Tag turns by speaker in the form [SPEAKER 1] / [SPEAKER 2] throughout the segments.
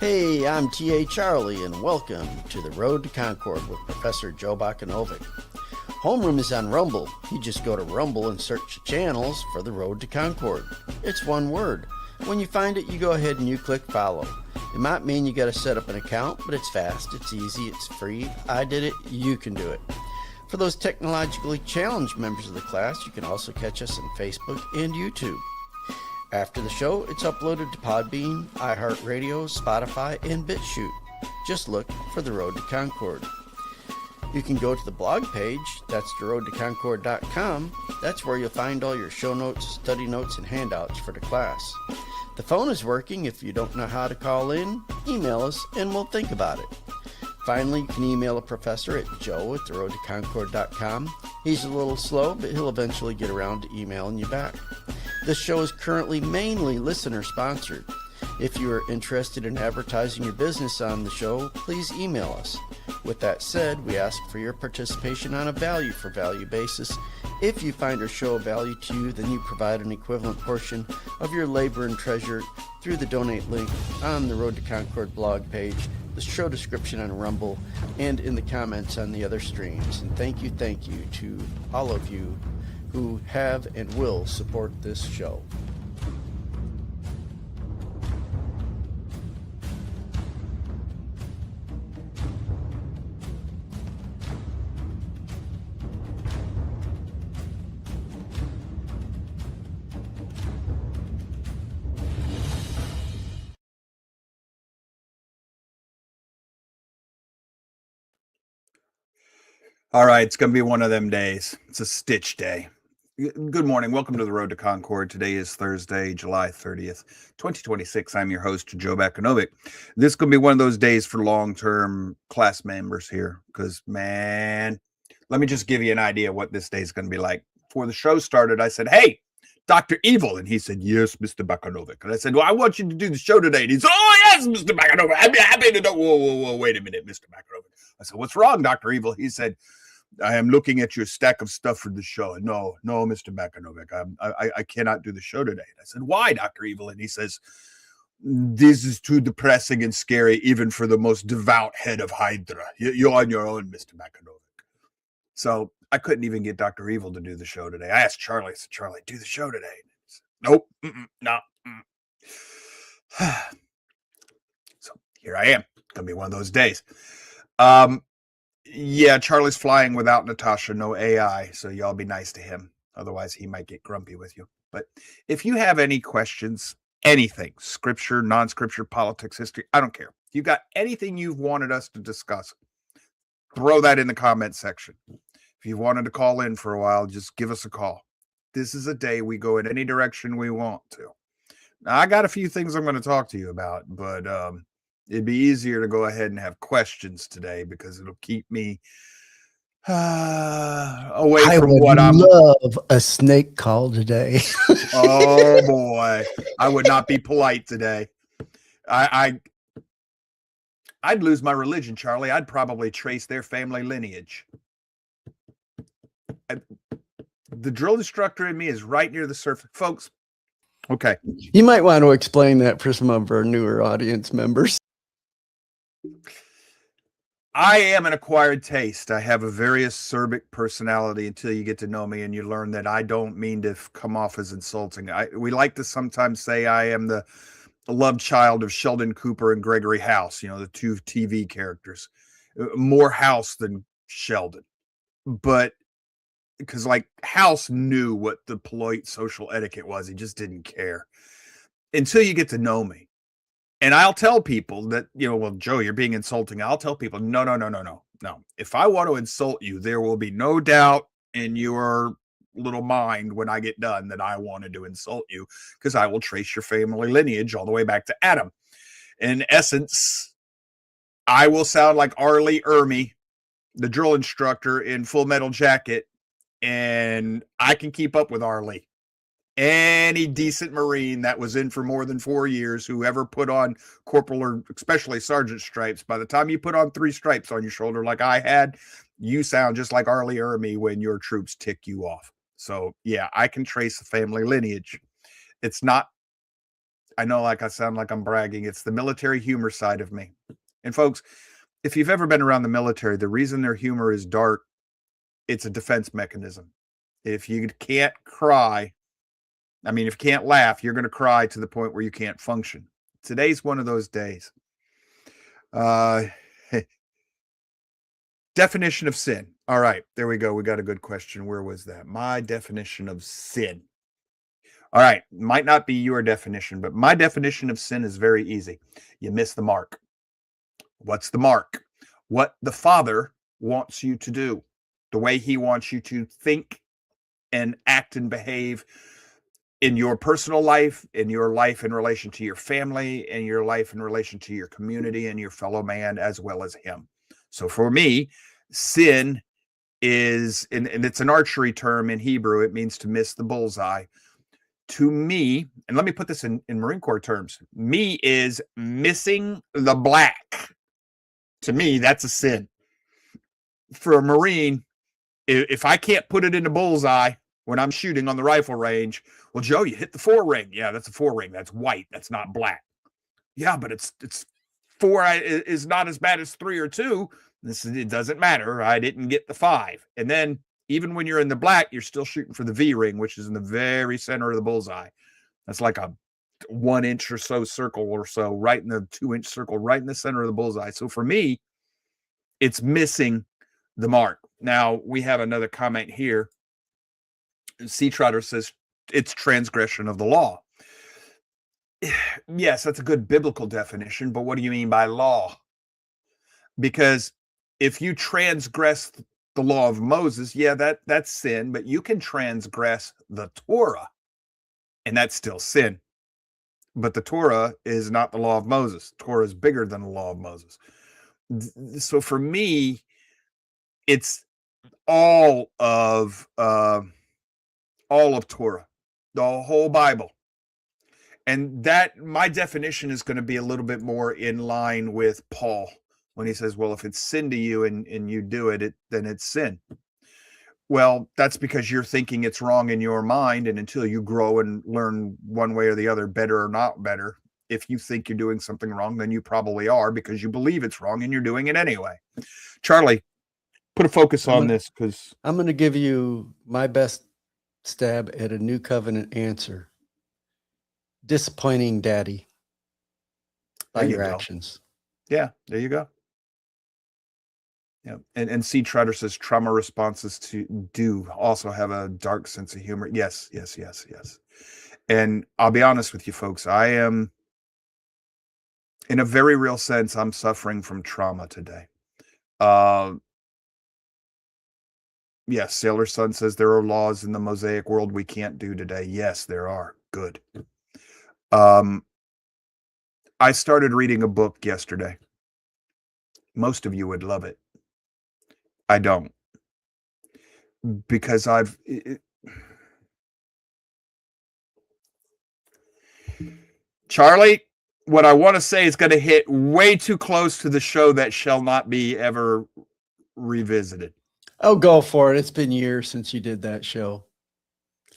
[SPEAKER 1] Hey, I'm TA Charlie, and welcome to the Road to Concord with Professor Joe Bakanovic. Homeroom is on Rumble. You just go to Rumble and search the channels for the Road to Concord. It's one word. When you find it, you go ahead and you click follow. It might mean you got to set up an account, but it's fast, it's easy, it's free. I did it, you can do it. For those technologically challenged members of the class, you can also catch us on Facebook and YouTube. After the show, it's uploaded to Podbean, iHeartRadio, Spotify, and BitChute. Just look for The Road to Concord. You can go to the blog page, that's theroadtoconcord.com. That's where you'll find all your show notes, study notes, and handouts for the class. The phone is working. If you don't know how to call in, email us and we'll think about it. Finally, you can email a professor at joe@theroadtoconcord.com. He's a little slow, but he'll eventually get around to emailing you back. This show is currently mainly listener-sponsored. If you are interested in advertising your business on the show, please email us. With that said, we ask for your participation on a value-for-value basis. If you find our show of value to you, then you provide an equivalent portion of your labor and treasure through the donate link on the Road to Concord blog page, the show description on Rumble, and in the comments on the other streams. And thank you to all of you who have and will support this show.
[SPEAKER 2] All right, it's going to be one of them days. It's a stitch day. Good morning. Welcome to the Road to Concord. Today is Thursday, July 30th, 2026. I'm your host, Joe Bakanovic. This is going to be one of those days for long-term class members here because, man, let me just give you an idea what this day is going to be like. Before the show started, I said, hey, Dr. Evil. And he said, yes, Mr. Bakanovic. And I said, well, I want you to do the show today. And he said, oh, yes, Mr. Bakanovic. I'd be happy to know. Whoa, wait a minute, Mr. Bakanovic. I said, what's wrong, Dr. Evil? He said, I am looking at your stack of stuff for the show. No, Mr. Bakanovic, I cannot do the show today. And I said, why, Dr. Evil? And he says, this is too depressing and scary, even for the most devout head of Hydra. You're on your own, Mr. Bakanovic. So I couldn't even get Dr. Evil to do the show today. I asked Charlie, I said, Charlie, do the show today. He said, nope, no. So here I am. Gonna be one of those days. Yeah, Charlie's flying without Natasha, no AI, so y'all be nice to him. Otherwise, he might get grumpy with you. But if you have any questions, anything, scripture, non-scripture, politics, history, I don't care. If you got anything you've wanted us to discuss, throw that in the comment section. If you wanted to call in for a while, just give us a call. This is a day we go in any direction we want to. Now, I got a few things I'm going to talk to you about, but it'd be easier to go ahead and have questions today because it'll keep me away from what I'm.
[SPEAKER 1] I would love a snake call today.
[SPEAKER 2] Oh boy, I would not be polite today. I'd lose my religion, Charlie. I'd probably trace their family lineage. The drill instructor in me is right near the surface, folks. Okay,
[SPEAKER 1] you might want to explain that for some of our newer audience members.
[SPEAKER 2] I am an acquired taste. I have a very acerbic personality until you get to know me and you learn that I don't mean to come off as insulting. We like to sometimes say I am the love child of Sheldon Cooper and Gregory House, the two TV characters. More House than Sheldon. But because House knew what the polite social etiquette was. He just didn't care until you get to know me. And I'll tell people that, well, Joe, you're being insulting. I'll tell people, no. If I want to insult you, there will be no doubt in your little mind when I get done that I wanted to insult you because I will trace your family lineage all the way back to Adam. In essence, I will sound like Arlie Ermy, the drill instructor in Full Metal Jacket, and I can keep up with Arlie. Any decent Marine that was in for more than 4 years, who ever put on corporal or especially sergeant stripes, by the time you put on 3 stripes on your shoulder like I had, you sound just like Arlie Ermy when your troops tick you off. So, yeah, I can trace the family lineage. It's not I know, like I sound like I'm bragging. It's the military humor side of me. And folks, if you've ever been around the military, the reason their humor is dark, it's a defense mechanism. If you can't cry, if you can't laugh, you're going to cry to the point where you can't function. Today's one of those days. Definition of sin. All right, there we go. We got a good question. Where was that? My definition of sin. All right, might not be your definition, but my definition of sin is very easy. You miss the mark. What's the mark? What the Father wants you to do, the way he wants you to think and act and behave in your personal life, in your life in relation to your family, and your life in relation to your community and your fellow man, as well as him. So for me, sin is, and it's an archery term in Hebrew, it means to miss the bullseye. To me, and let me put this in Marine Corps terms, me is missing the black. To me, that's a sin. For a Marine, if I can't put it in the bullseye when I'm shooting on the rifle range, well, Joe, you hit the 4 ring. Yeah, that's a 4 ring. That's white. That's not black. Yeah, but it's 4 is not as bad as 3 or 2. It doesn't matter. I didn't get the 5. And then even when you're in the black, you're still shooting for the V ring, which is in the very center of the bullseye. That's like a 1 inch or so circle or so, right in the 2-inch circle, right in the center of the bullseye. So for me, it's missing the mark. Now we have another comment here. Sea Trotter says it's transgression of the law. Yes, that's a good biblical definition, but what do you mean by law? Because if you transgress the law of Moses, yeah, that's sin, but you can transgress the Torah, and that's still sin. But the Torah is not the law of Moses. Torah is bigger than the law of Moses. So for me, it's all of Torah, the whole Bible. And that my definition is going to be a little bit more in line with Paul when he says, well, if it's sin to you and you do it, then it's sin. Well, that's because you're thinking it's wrong in your mind. And until you grow and learn one way or the other, better or not better, if you think you're doing something wrong, then you probably are, because you believe it's wrong and you're doing it anyway. Charlie, put a focus on this, because
[SPEAKER 1] I'm going to give you my best stab at a New Covenant answer. Disappointing daddy by your actions.
[SPEAKER 2] Yeah, there you go. Yeah, and C. Trotter says trauma responses do also have a dark sense of humor. Yes. And I'll be honest with you, folks. I am, in a very real sense, I'm suffering from trauma today. Yes, Sailor Sun says there are laws in the Mosaic world we can't do today. Yes, there are. Good. I started reading a book yesterday. Most of you would love it. I don't. Because Charlie, what I want to say is going to hit way too close to the show that shall not be ever revisited.
[SPEAKER 1] Oh, go for it. It's been years since you did that show.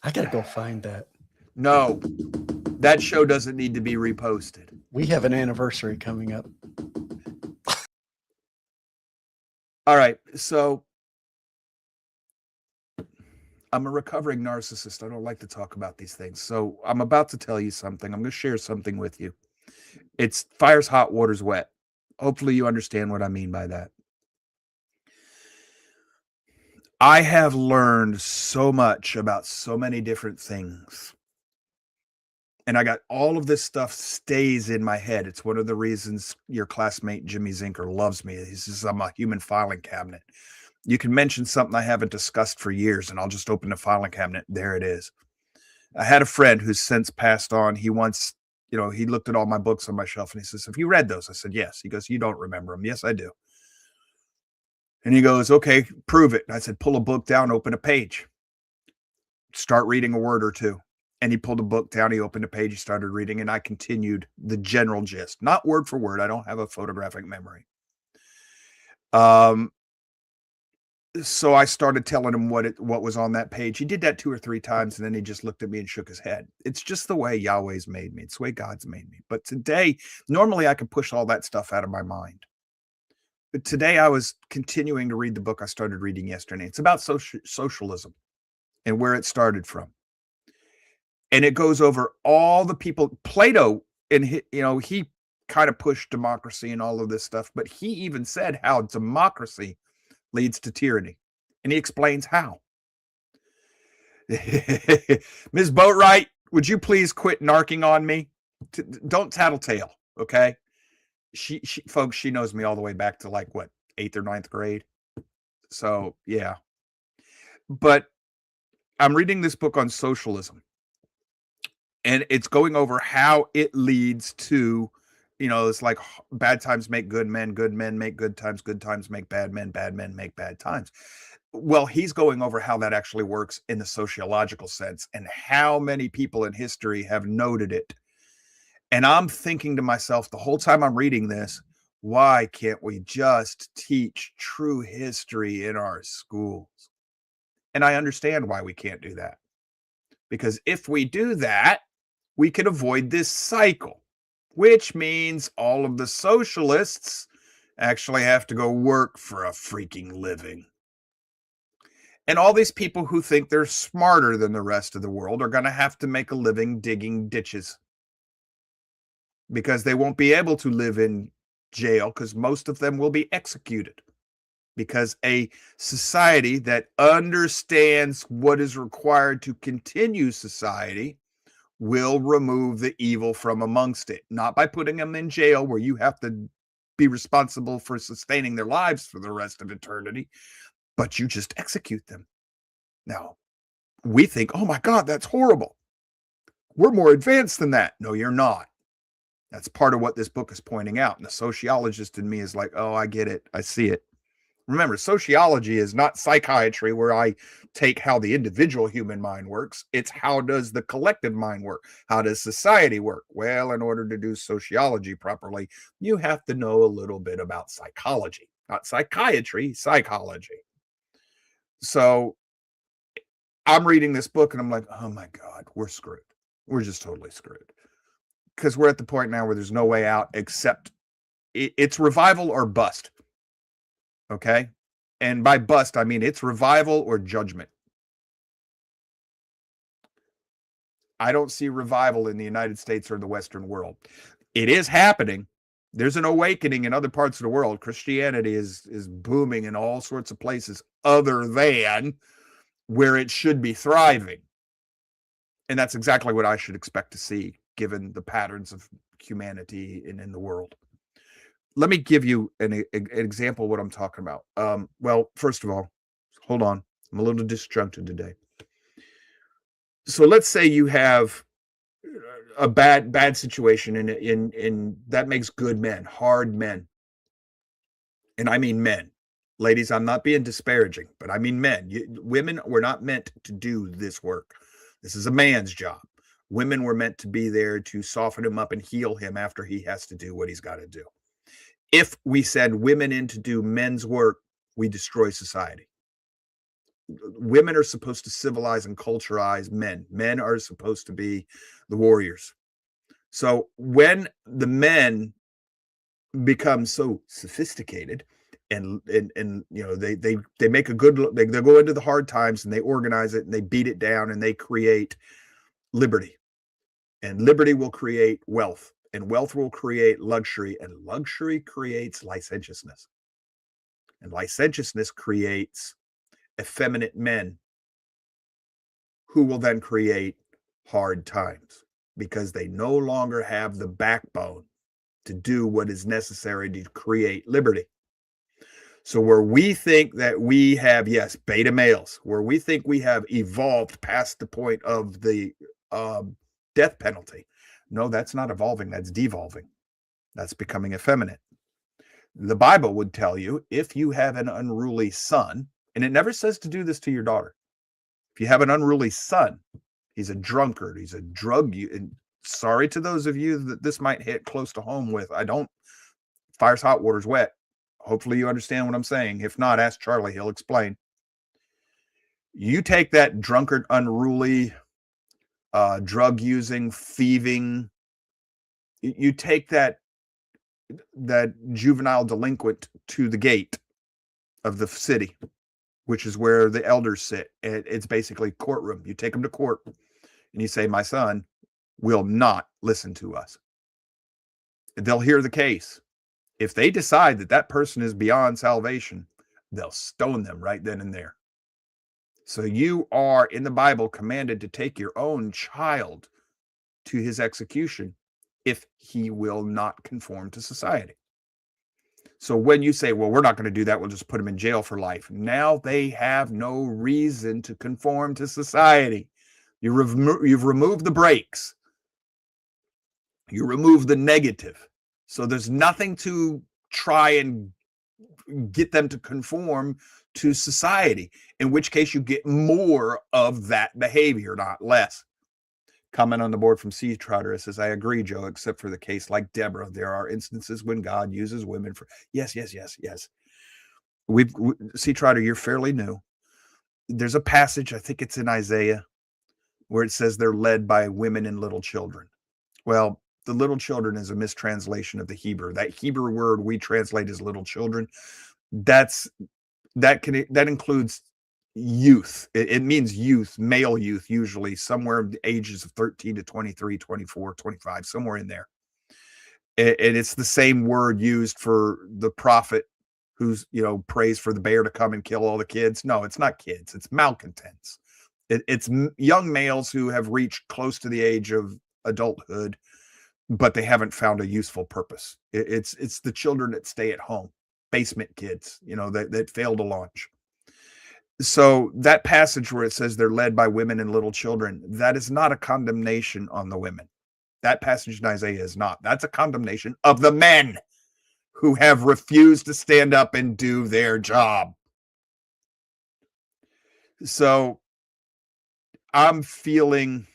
[SPEAKER 1] I got to go find that.
[SPEAKER 2] No, that show doesn't need to be reposted.
[SPEAKER 1] We have an anniversary coming up.
[SPEAKER 2] All right. So I'm a recovering narcissist. I don't like to talk about these things. So I'm about to tell you something. I'm going to share something with you. It's fire's hot, water's wet. Hopefully you understand what I mean by that. I have learned so much about so many different things. And I got all of this stuff stays in my head. It's one of the reasons your classmate Jimmy Zinker loves me. He says I'm a human filing cabinet. You can mention something I haven't discussed for years, and I'll just open the filing cabinet. There it is. I had a friend who's since passed on. He once, he looked at all my books on my shelf, and he says, have you read those? I said, yes. He goes, you don't remember them. Yes, I do. And he goes, okay, prove it. And I said, pull a book down, open a page. Start reading a word or two. And he pulled a book down, he opened a page, he started reading, and I continued the general gist. Not word for word. I don't have a photographic memory. So I started telling him what was on that page. He did that 2 or 3 times, and then he just looked at me and shook his head. It's just the way Yahweh's made me. It's the way God's made me. But today, normally I could push all that stuff out of my mind. But today I was continuing to read the book I started reading yesterday. It's about socialism and where it started from. And it goes over all the people. Plato, and he kind of pushed democracy and all of this stuff, but he even said how democracy leads to tyranny. And he explains how. Ms. Boatwright, would you please quit narking on me? Don't tattletale, okay? She folks, she knows me all the way back to like what, 8th or 9th grade. So yeah. But I'm reading this book on socialism, and it's going over how it leads to, it's like bad times make good men make good times make bad men make bad times. Well, he's going over how that actually works in the sociological sense and how many people in history have noted it. And I'm thinking to myself the whole time I'm reading this, why can't we just teach true history in our schools? And I understand why we can't do that. Because if we do that, we can avoid this cycle, which means all of the socialists actually have to go work for a freaking living. And all these people who think they're smarter than the rest of the world are going to have to make a living digging ditches, because they won't be able to live in jail, because most of them will be executed. Because a society that understands what is required to continue society will remove the evil from amongst it, not by putting them in jail where you have to be responsible for sustaining their lives for the rest of eternity, but you just execute them. Now, we think, oh my God, that's horrible. We're more advanced than that. No, you're not. That's part of what this book is pointing out. And the sociologist in me is like, oh, I get it. I see it. Remember, sociology is not psychiatry where I take how the individual human mind works. It's how does the collective mind work? How does society work? Well, in order to do sociology properly, you have to know a little bit about psychology, not psychiatry, psychology. So I'm reading this book and I'm like, oh my God, we're screwed. We're just totally screwed. Because we're at the point now where there's no way out except it's revival or bust. Okay? And by bust, I mean it's revival or judgment. I don't see revival in the United States or the Western world. It is happening. There's an awakening in other parts of the world. Christianity is booming in all sorts of places other than where it should be thriving. And that's exactly what I should expect to see, given the patterns of humanity in the world. Let me give you an example of what I'm talking about. Well, first of all, hold on. I'm a little disjuncted today. So let's say you have a bad situation in that makes good men, hard men. And I mean men. Ladies, I'm not being disparaging, but I mean men. Women were not meant to do this work. This is a man's job. Women were meant to be there to soften him up and heal him after he has to do what he's got to do. If we send women in to do men's work, we destroy society. Women are supposed to civilize and culturize men. Men are supposed to be the warriors. So when the men become so sophisticated and they make a good, they go into the hard times and they organize it and they beat it down and they create liberty, and liberty will create wealth, and wealth will create luxury, and luxury creates licentiousness, and licentiousness creates effeminate men who will then create hard times because they no longer have the backbone to do what is necessary to create liberty. So where we think that we have, yes, beta males, where we think we have evolved past the point of the death penalty. No, that's not evolving. That's devolving. That's becoming effeminate. The Bible would tell you if you have an unruly son, and it never says to do this to your daughter. If you have an unruly son, he's a drunkard, he's a drug user. And sorry to those of you that this might hit close to home with. Fire's hot, water's wet. Hopefully you understand what I'm saying. If not, ask Charlie, he'll explain. You take that drunkard, unruly, drug using, thieving, you take that juvenile delinquent to the gate of the city, which is where the elders sit. It's basically courtroom. You take them to court and you say, my son will not listen to us. They'll hear the case. If they decide that that person is beyond salvation, they'll stone them right then and there. So you are in the Bible commanded to take your own child to his execution if he will not conform to society. So when you say, well, we're not going to do that, we'll just put him in jail for life. Now they have no reason to conform to society. You've removed the brakes. You remove the negative. So there's nothing to try and get them to conform to society, in which case you get more of that behavior, not less. Comment on the board from Sea Trotter. It says, I agree, Joe, except for the case like Deborah. There are instances when God uses women for... Yes. Sea Trotter, you're fairly new. There's a passage, I think it's in Isaiah, where it says they're led by women and little children. Well, the little children is a mistranslation of the Hebrew. That Hebrew word we translate as little children, that includes youth. It means youth, male youth, usually somewhere the ages of 13 to 23, 24, 25, somewhere in there. And it's the same word used for the prophet who's, prays for the bear to come and kill all the kids. No, it's not kids. It's malcontents. It's young males who have reached close to the age of adulthood, but they haven't found a useful purpose. It's the children that stay at home, basement kids, that fail to launch. So that passage where it says they're led by women and little children, that is not a condemnation on the women. That passage in Isaiah is not. That's a condemnation of the men who have refused to stand up and do their job. So I'm feeling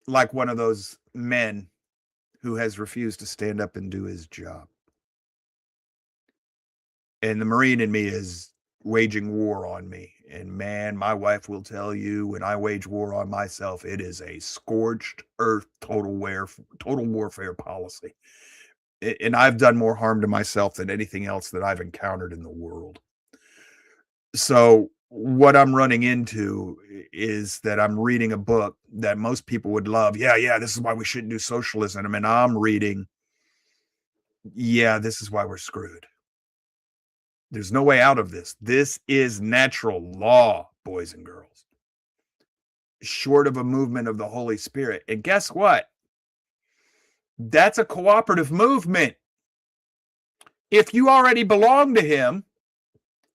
[SPEAKER 2] like one of those men who has refused to stand up and do his job. And the Marine in me is waging war on me. And man, my wife will tell you, when I wage war on myself, it is a scorched earth, total warfare policy. And I've done more harm to myself than anything else that I've encountered in the world. So what I'm running into is that I'm reading a book that most people would love. Yeah, this is why we shouldn't do socialism. And I'm reading, this is why we're screwed. There's no way out of this. This is natural law, boys and girls, short of a movement of the Holy Spirit. And guess what? That's a cooperative movement. If you already belong to him,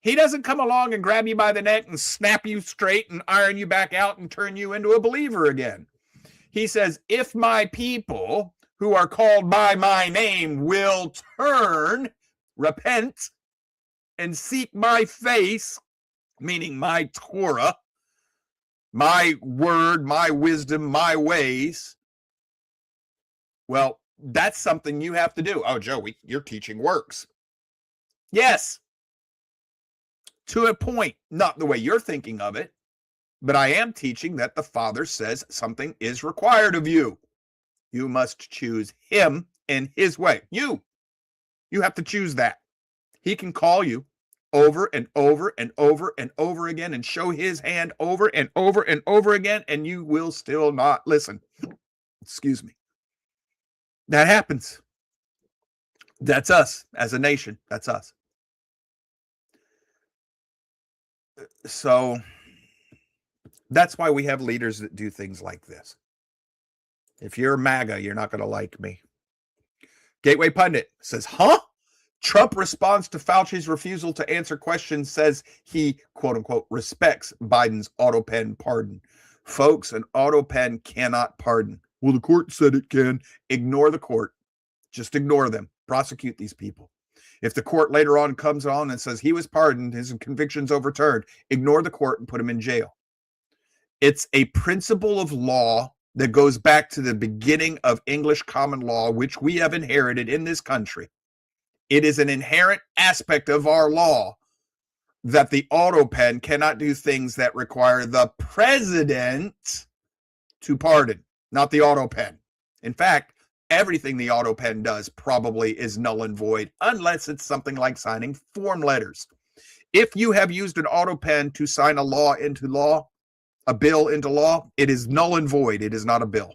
[SPEAKER 2] he doesn't come along and grab you by the neck and snap you straight and iron you back out and turn you into a believer again. He says, if my people who are called by my name will turn, repent, and seek my face, meaning my Torah, my word, my wisdom, my ways, well, that's something you have to do. Oh, Joe, your teaching works. Yes. To a point, not the way you're thinking of it, but I am teaching that the Father says something is required of you. You must choose him and his way. You have to choose that. He can call you over and over and over and over again and show his hand over and over and over again, and you will still not listen. Excuse me. That happens. That's us as a nation. That's us. So that's why we have leaders that do things like this. If you're MAGA, you're not going to like me. Gateway Pundit says, Trump responds to Fauci's refusal to answer questions, says he, quote unquote, respects Biden's auto pen pardon. Folks, an auto pen cannot pardon. Well, the court said it can. Ignore the court. Just ignore them. Prosecute these people. If the court later on comes on and says he was pardoned, his conviction's overturned, ignore the court and put him in jail. It's a principle of law that goes back to the beginning of English common law, which we have inherited in this country. It is an inherent aspect of our law that the auto pen cannot do things that require the president to pardon, not the auto pen. In fact, everything the auto pen does probably is null and void, unless it's something like signing form letters. If you have used an auto pen to sign a law into law, a bill into law, it is null and void. It is not a bill.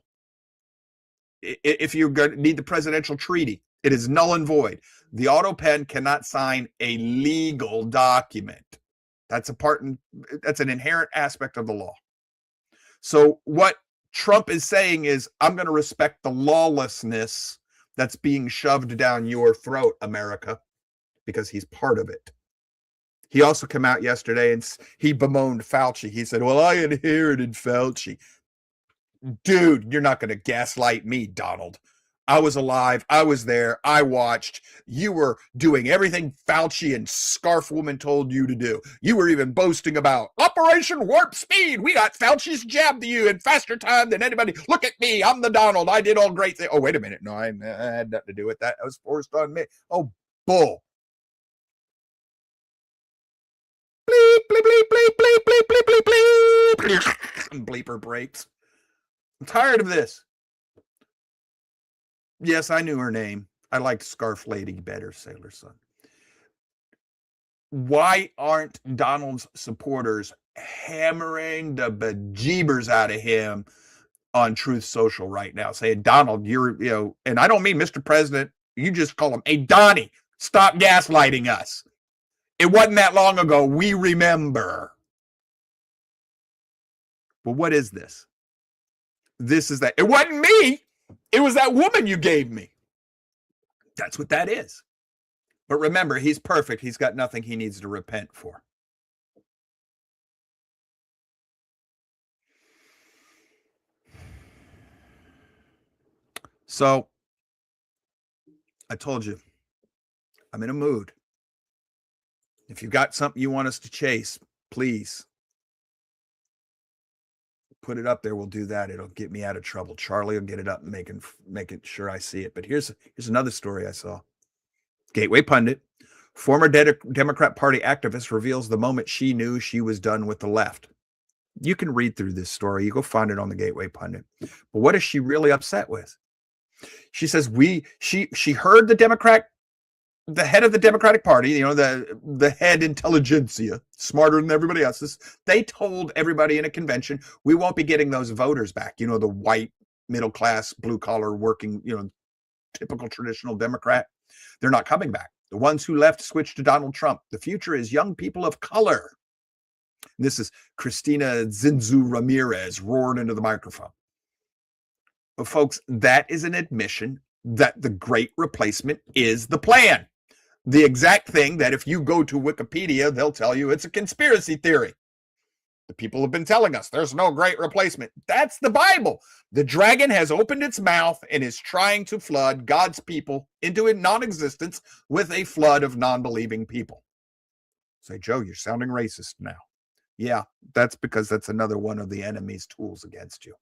[SPEAKER 2] If you're going to need the presidential treaty, it is null and void. The auto pen cannot sign a legal document. That's an inherent aspect of the law. So what Trump is saying is, I'm going to respect the lawlessness that's being shoved down your throat, America, because he's part of it. He also came out yesterday and he bemoaned Fauci. He said, well, I inherited Fauci. Dude, you're not going to gaslight me, Donald. I was alive. I was there. I watched. You were doing everything Fauci and Scarf Woman told you to do. You were even boasting about Operation Warp Speed. We got Fauci's jab to you in faster time than anybody. Look at me. I'm the Donald. I did all great things. Oh, wait a minute. No, I had nothing to do with that. That was forced on me. Oh, bull. Bleep, bleep, bleep, bleep, bleep, bleep, bleep, bleep, bleep. And bleeper breaks. I'm tired of this. Yes, I knew her name. I liked Scarf Lady better, Sailor Son. Why aren't Donald's supporters hammering the bejeebers out of him on Truth Social right now, saying, Donald, and I don't mean Mr. President, you just call him, hey, Donnie, stop gaslighting us. It wasn't that long ago. We remember. Well, what is this? This is that. It wasn't me. It was that woman you gave me. That's what that is. But remember, he's perfect. He's got nothing he needs to repent for. So, I told you, I'm in a mood. If you've got something you want us to chase, please put it up there. We'll do that. It'll get me out of trouble. Charlie will get it up and make it sure I see it. But here's another story I saw. Gateway Pundit, former Democrat Party activist, reveals the moment she knew she was done with the left. You can read through this story. You go find it on the Gateway Pundit. But what is she really upset with? She says she heard the head of the Democratic Party, the head intelligentsia, smarter than everybody else. They told everybody in a convention, we won't be getting those voters back. The white, middle class, blue collar, working, typical traditional Democrat. They're not coming back. The ones who left switched to Donald Trump. The future is young people of color. This is Christina Zinzu Ramirez roared into the microphone. But folks, that is an admission that the Great Replacement is the plan. The exact thing that if you go to Wikipedia, they'll tell you it's a conspiracy theory. The people have been telling us there's no Great Replacement. That's the Bible. The dragon has opened its mouth and is trying to flood God's people into non-existence with a flood of non-believing people. Say, Joe, you're sounding racist now. Yeah, that's because that's another one of the enemy's tools against you.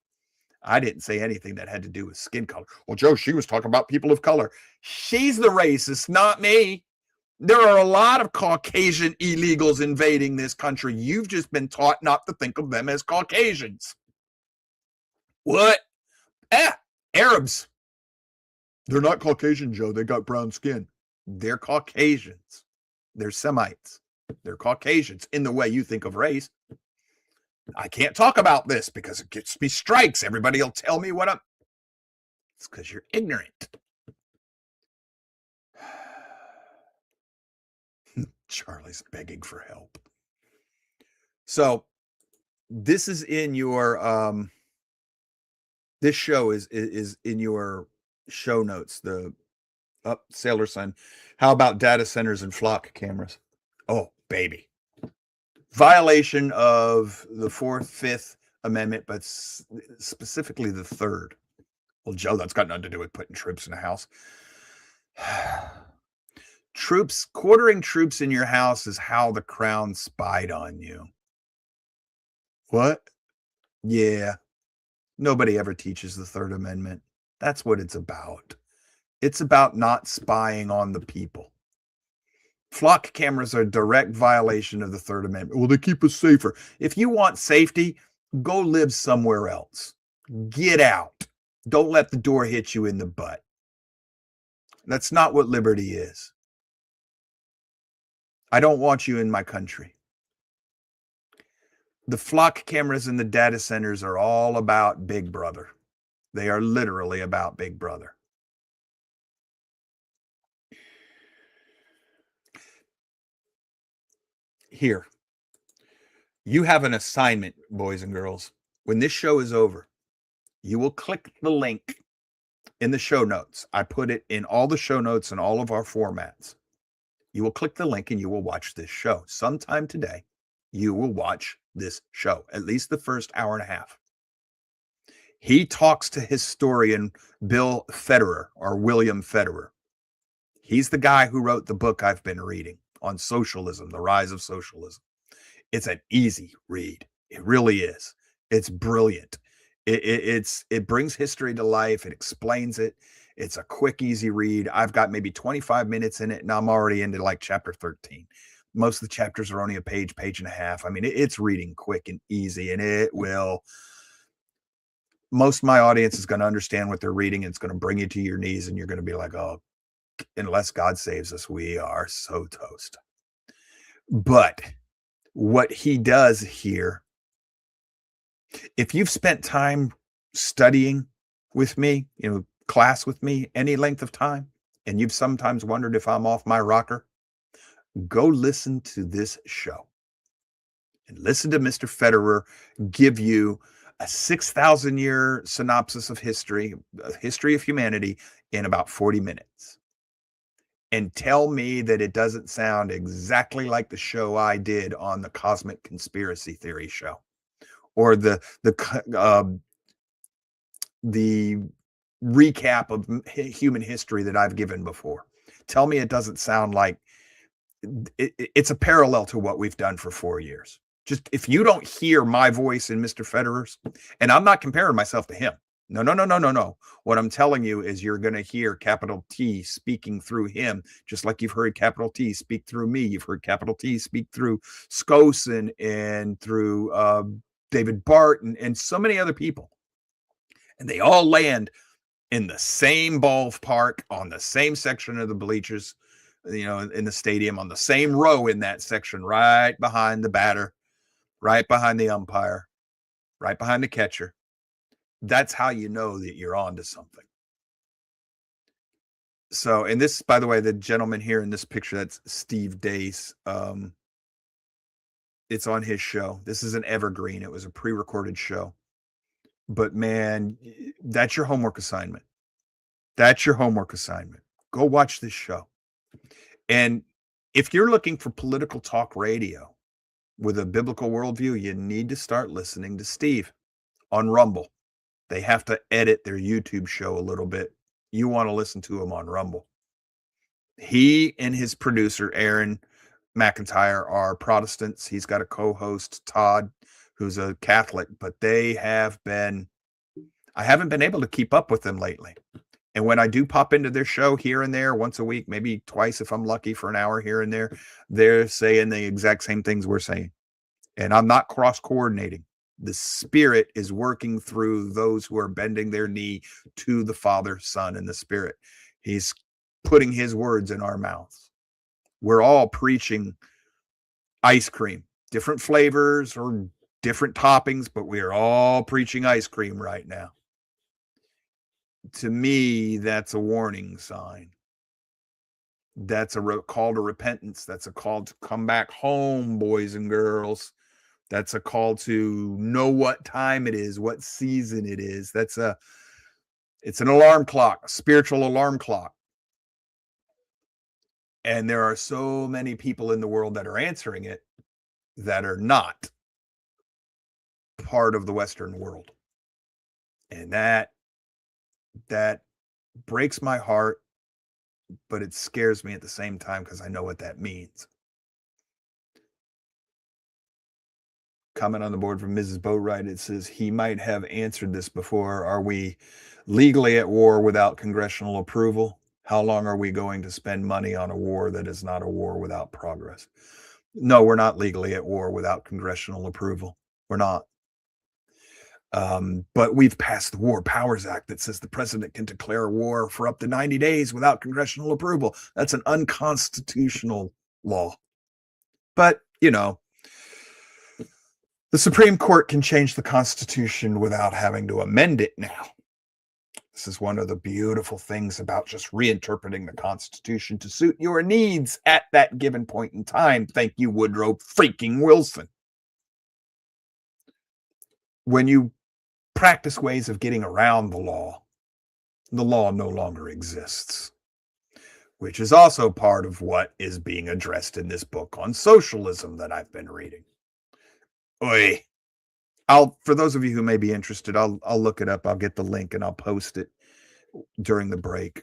[SPEAKER 2] I didn't say anything that had to do with skin color. Well, Joe, she was talking about people of color. She's the racist, not me. There are a lot of Caucasian illegals invading this country. You've just been taught not to think of them as Caucasians. What? Arabs. They're not Caucasian, Joe. They got brown skin. They're Caucasians. They're Semites. They're Caucasians in the way you think of race. I can't talk about this because it gets me strikes. Everybody will tell me what I'm... It's because you're ignorant. Charlie's begging for help. So this is in your this show is in your show notes. The Sailor Son. How about data centers and flock cameras? Oh, baby. Violation of the 4th, 5th Amendment, but specifically the 3rd. Well, Joe, that's got nothing to do with putting troops in a house. Quartering troops in your house is how the crown spied on you. What? Yeah. Nobody ever teaches the 3rd Amendment. That's what it's about. It's about not spying on the people. Flock cameras are a direct violation of the Third Amendment. Well, they keep us safer. If you want safety, go live somewhere else. Get out. Don't let the door hit you in the butt. That's not what liberty is. I don't want you in my country. The flock cameras in the data centers are all about Big Brother. They are literally about Big Brother. Here, you have an assignment, boys and girls. When this show is over, you will click the link in the show notes. I put it in all the show notes and all of our formats. You will click the link and you will watch this show. Sometime today, you will watch this show, at least the first hour and a half. He talks to historian Bill Federer, or William Federer. He's the guy who wrote the book I've been reading on socialism, the rise of socialism. It's an easy read. It really is. It's brilliant. It brings history to life. It explains it. It's a quick, easy read. I've got maybe 25 minutes in it, and I'm already into like chapter 13. Most of the chapters are only a page, page and a half. I mean, it's reading quick and easy, and it will. Most of my audience is going to understand what they're reading, and it's going to bring you to your knees, and you're going to be like, oh, unless God saves us, we are so toast. But what he does here, if you've spent time studying with me, class with me, any length of time, and you've sometimes wondered if I'm off my rocker, go listen to this show and listen to Mr. Federer give you a 6,000-year synopsis of history, a history of humanity in about 40 minutes. And tell me that it doesn't sound exactly like the show I did on the Cosmic Conspiracy Theory show, or the recap of human history that I've given before. Tell me it doesn't sound like it's a parallel to what we've done for 4 years. Just if you don't hear my voice in Mr. Federer's, and I'm not comparing myself to him. No. What I'm telling you is you're going to hear capital T speaking through him, just like you've heard capital T speak through me. You've heard capital T speak through Skosin and through David Barton and so many other people. And they all land in the same ballpark, on the same section of the bleachers, in the stadium, on the same row in that section, right behind the batter, right behind the umpire, right behind the catcher. That's how you know that you're on to something. So, and this, by the way, the gentleman here in this picture, that's Steve Dace. It's on his show. This is an evergreen. It was a pre-recorded show. But man, that's your homework assignment. That's your homework assignment. Go watch this show. And if you're looking for political talk radio with a biblical worldview, you need to start listening to Steve on Rumble. They have to edit their YouTube show a little bit. You want to listen to him on Rumble. He and his producer, Aaron McIntyre, are Protestants. He's got a co-host, Todd, who's a Catholic, but I haven't been able to keep up with them lately. And when I do pop into their show here and there, once a week, maybe twice if I'm lucky, for an hour here and there, they're saying the exact same things we're saying. And I'm not cross-coordinating. The Spirit is working through those who are bending their knee to the Father, Son, and the Spirit. He's putting his words in our mouths. We're all preaching ice cream, different flavors or different toppings, but we are all preaching ice cream right now. To me, that's a warning sign. That's a call to repentance. That's a call to come back home, boys and girls. That's a call to know what time it is, what season it is. It's an alarm clock, a spiritual alarm clock. And there are so many people in the world that are answering it that are not part of the Western world. And that breaks my heart, but it scares me at the same time because I know what that means. Comment on the board from Mrs. Boatwright. It says, he might have answered this before. Are we legally at war without congressional approval? How long are we going to spend money on a war that is not a war without progress? No, we're not legally at war without congressional approval. We're not. But we've passed the War Powers Act that says the president can declare war for up to 90 days without congressional approval. That's an unconstitutional law. But, you know, the Supreme Court can change the Constitution without having to amend it now. This is one of the beautiful things about just reinterpreting the Constitution to suit your needs at that given point in time. Thank you, Woodrow freaking Wilson. When you practice ways of getting around the law no longer exists, which is also part of what is being addressed in this book on socialism that I've been reading. Oy. For those of you who may be interested, I'll look it up. I'll get the link and I'll post it during the break.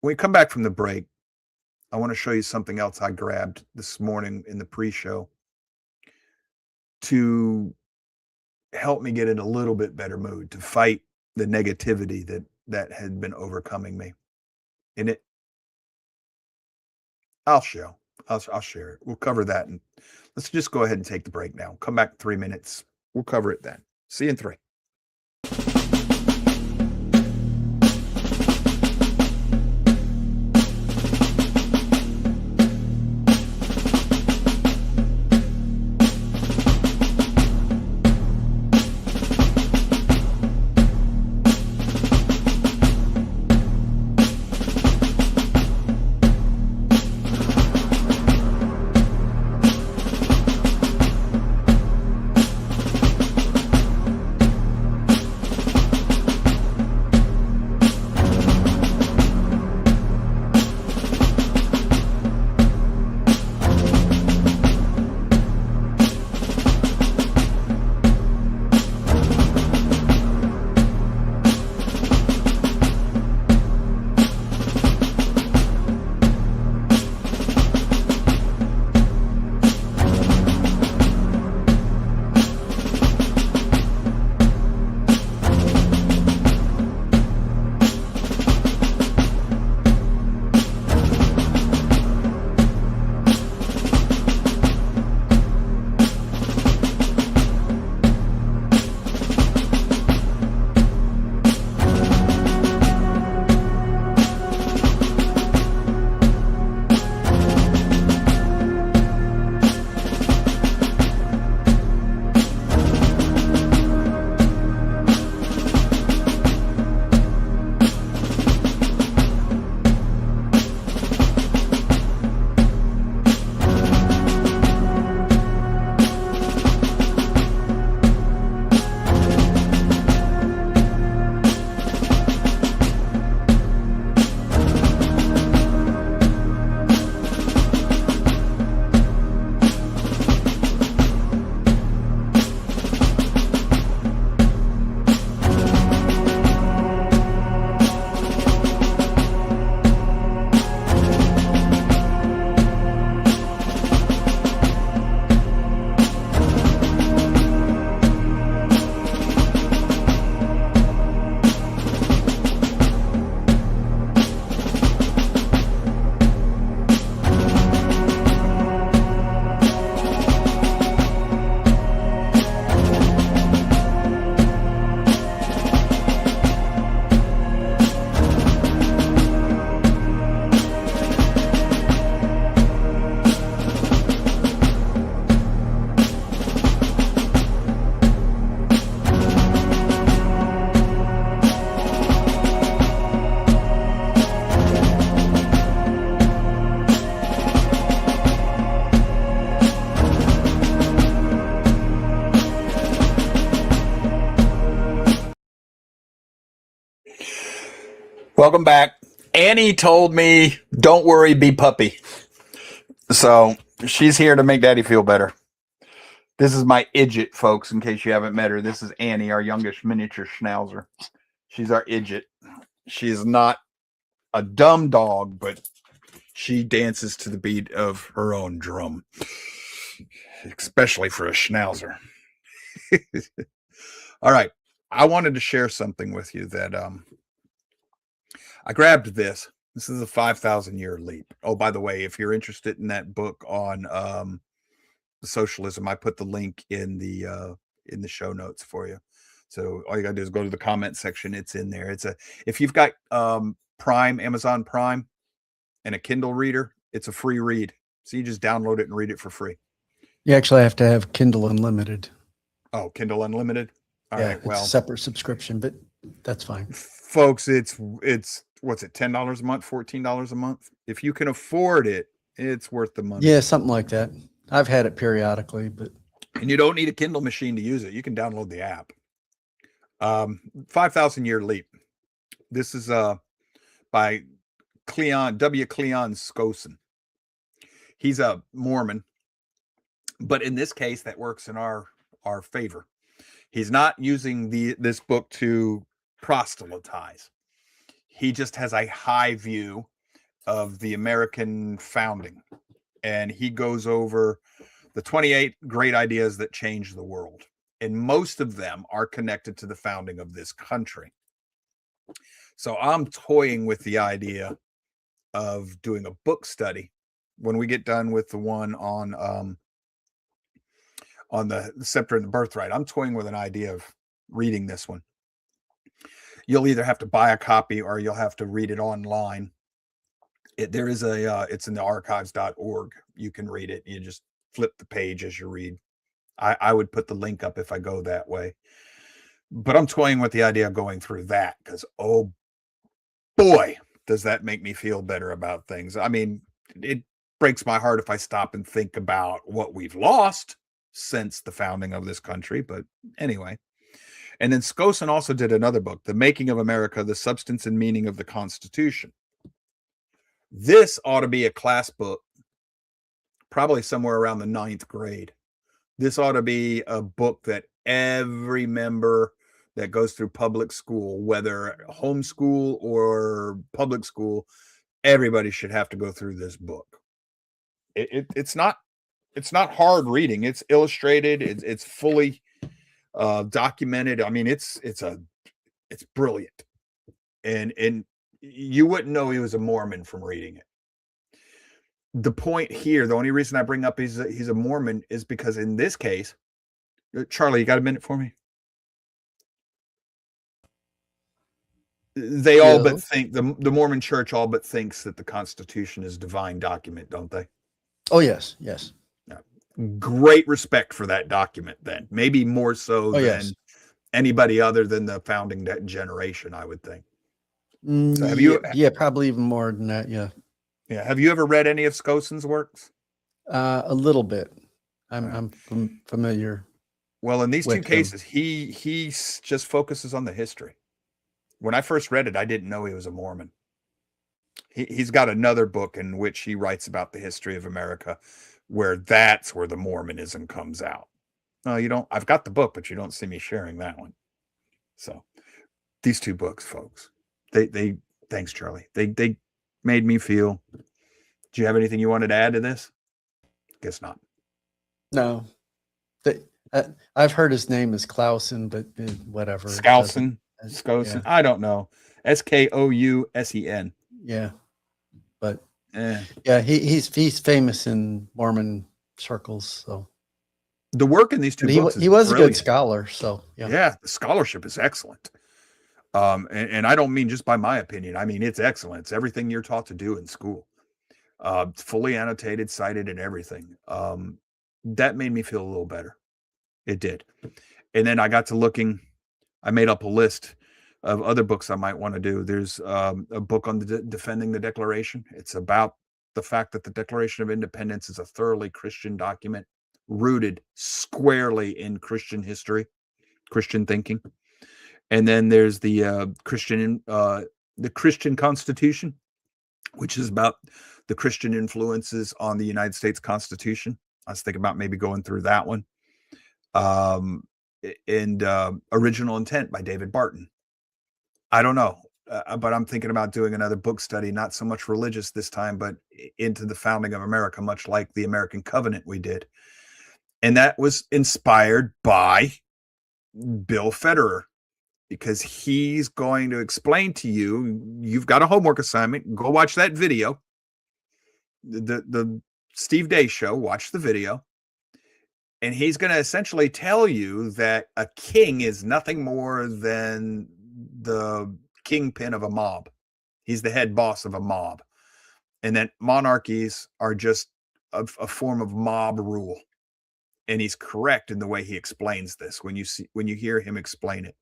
[SPEAKER 2] When we come back from the break, I want to show you something else I grabbed this morning in the pre-show to help me get in a little bit better mood, to fight the negativity that had been overcoming me. And I'll share it. We'll cover that. And let's just go ahead and take the break now. Come back in 3 minutes. We'll cover it then. See you in 3. Welcome back. Annie told me, don't worry, be puppy. So she's here to make Daddy feel better. This is my Idjit, folks, in case you haven't met her. This is Annie, our youngest miniature schnauzer. She's our Idjit. She's not a dumb dog, but she dances to the beat of her own drum, especially for a schnauzer. All right. I wanted to share something with you that I grabbed this. This is a 5,000-year leap. Oh, by the way, if you're interested in that book on socialism, I put the link in the show notes for you. So all you gotta do is go to the comment section. It's in there. If you've got Prime, Amazon Prime, and a Kindle reader, it's a free read. So you just download it and read it for free.
[SPEAKER 1] You actually have to have Kindle Unlimited.
[SPEAKER 2] Oh, Kindle Unlimited. All right.
[SPEAKER 1] Well, it's a separate subscription, but that's fine.
[SPEAKER 2] Folks, it's what's it, $10 a month, $14 a month? If you can afford it, it's worth the money.
[SPEAKER 1] Yeah, something like that. I've had it periodically, but
[SPEAKER 2] and you don't need a Kindle machine to use it. You can download the app. 5,000-year leap. This is by W. Cleon Skosen. He's a Mormon, but in this case, that works in our favor. He's not using this book to proselytize. He just has a high view of the American founding, and he goes over the 28 great ideas that changed the world, and most of them are connected to the founding of this country. So I'm toying with the idea of doing a book study when we get done with the one on the Scepter and the Birthright. I'm toying with an idea of reading this one. You'll either have to buy a copy or you'll have to read it online. There is it's in the archives.org. You can read it. You just flip the page as you read. I would put the link up if I go that way. But I'm toying with the idea of going through that because, oh boy, does that make me feel better about things. I mean, it breaks my heart if I stop and think about what we've lost since the founding of this country. But anyway. And then Skosen also did another book, The Making of America, The Substance and Meaning of the Constitution. This ought to be a class book, probably somewhere around the 9th grade. This ought to be a book that every member that goes through public school, whether homeschool or public school, everybody should have to go through this book. It's not hard reading. It's illustrated. It's fully documented. I mean, it's brilliant, and you wouldn't know he was a Mormon from reading it. The point here, the only reason I bring up he's a Mormon is because in this case, Charlie, you got a minute for me? They all but think the Mormon Church all but thinks that the Constitution is a divine document, don't they?
[SPEAKER 1] Oh yes.
[SPEAKER 2] Great respect for that document then, maybe more so than anybody other than the founding generation, I would think. So have you?
[SPEAKER 1] Yeah, probably even more than that. Yeah.
[SPEAKER 2] Have you ever read any of Skosen's works?
[SPEAKER 1] A little bit. I'm familiar.
[SPEAKER 2] Well, in these two cases, he just focuses on the history. When I first read it, I didn't know he was a Mormon. He's got another book in which he writes about the history of America, where that's where the Mormonism comes out. No, you don't. I've got the book, but you don't see me sharing that one. So these two books, folks, they thanks, Charlie. They made me feel. Do you have anything you wanted to add to this? Guess not.
[SPEAKER 1] No. I've heard his name is Clausen, but whatever.
[SPEAKER 2] Skosen. Yeah. I don't know. Skousen.
[SPEAKER 1] Yeah. But yeah, he's famous in Mormon circles. So
[SPEAKER 2] the work in these two books
[SPEAKER 1] he was brilliant. A good scholar. So
[SPEAKER 2] yeah, the scholarship is excellent. And I don't mean just by my opinion. I mean, it's excellent. It's everything you're taught to do in school. Fully annotated, cited, and everything. That made me feel a little better. It did. And then I got to looking. I made up a list of other books I might want to do. There's a book on defending the Declaration. It's about the fact that the Declaration of Independence is a thoroughly Christian document, rooted squarely in Christian history, Christian thinking. And then there's the Christian Constitution, which is about the Christian influences on the United States Constitution. I was thinking about maybe going through that one. And Original Intent by David Barton. I don't know, but I'm thinking about doing another book study, not so much religious this time, but into the founding of America, much like the American Covenant we did. And that was inspired by Bill Federer. because he's going to explain to you. You've got a homework assignment. Go watch that video. The Steve Day show. Watch the video. And he's going to essentially tell you that a king is nothing more than the kingpin of a mob. He's the head boss of a mob. And that monarchies are just a form of mob rule. And he's correct in the way he explains this when you hear him explain it.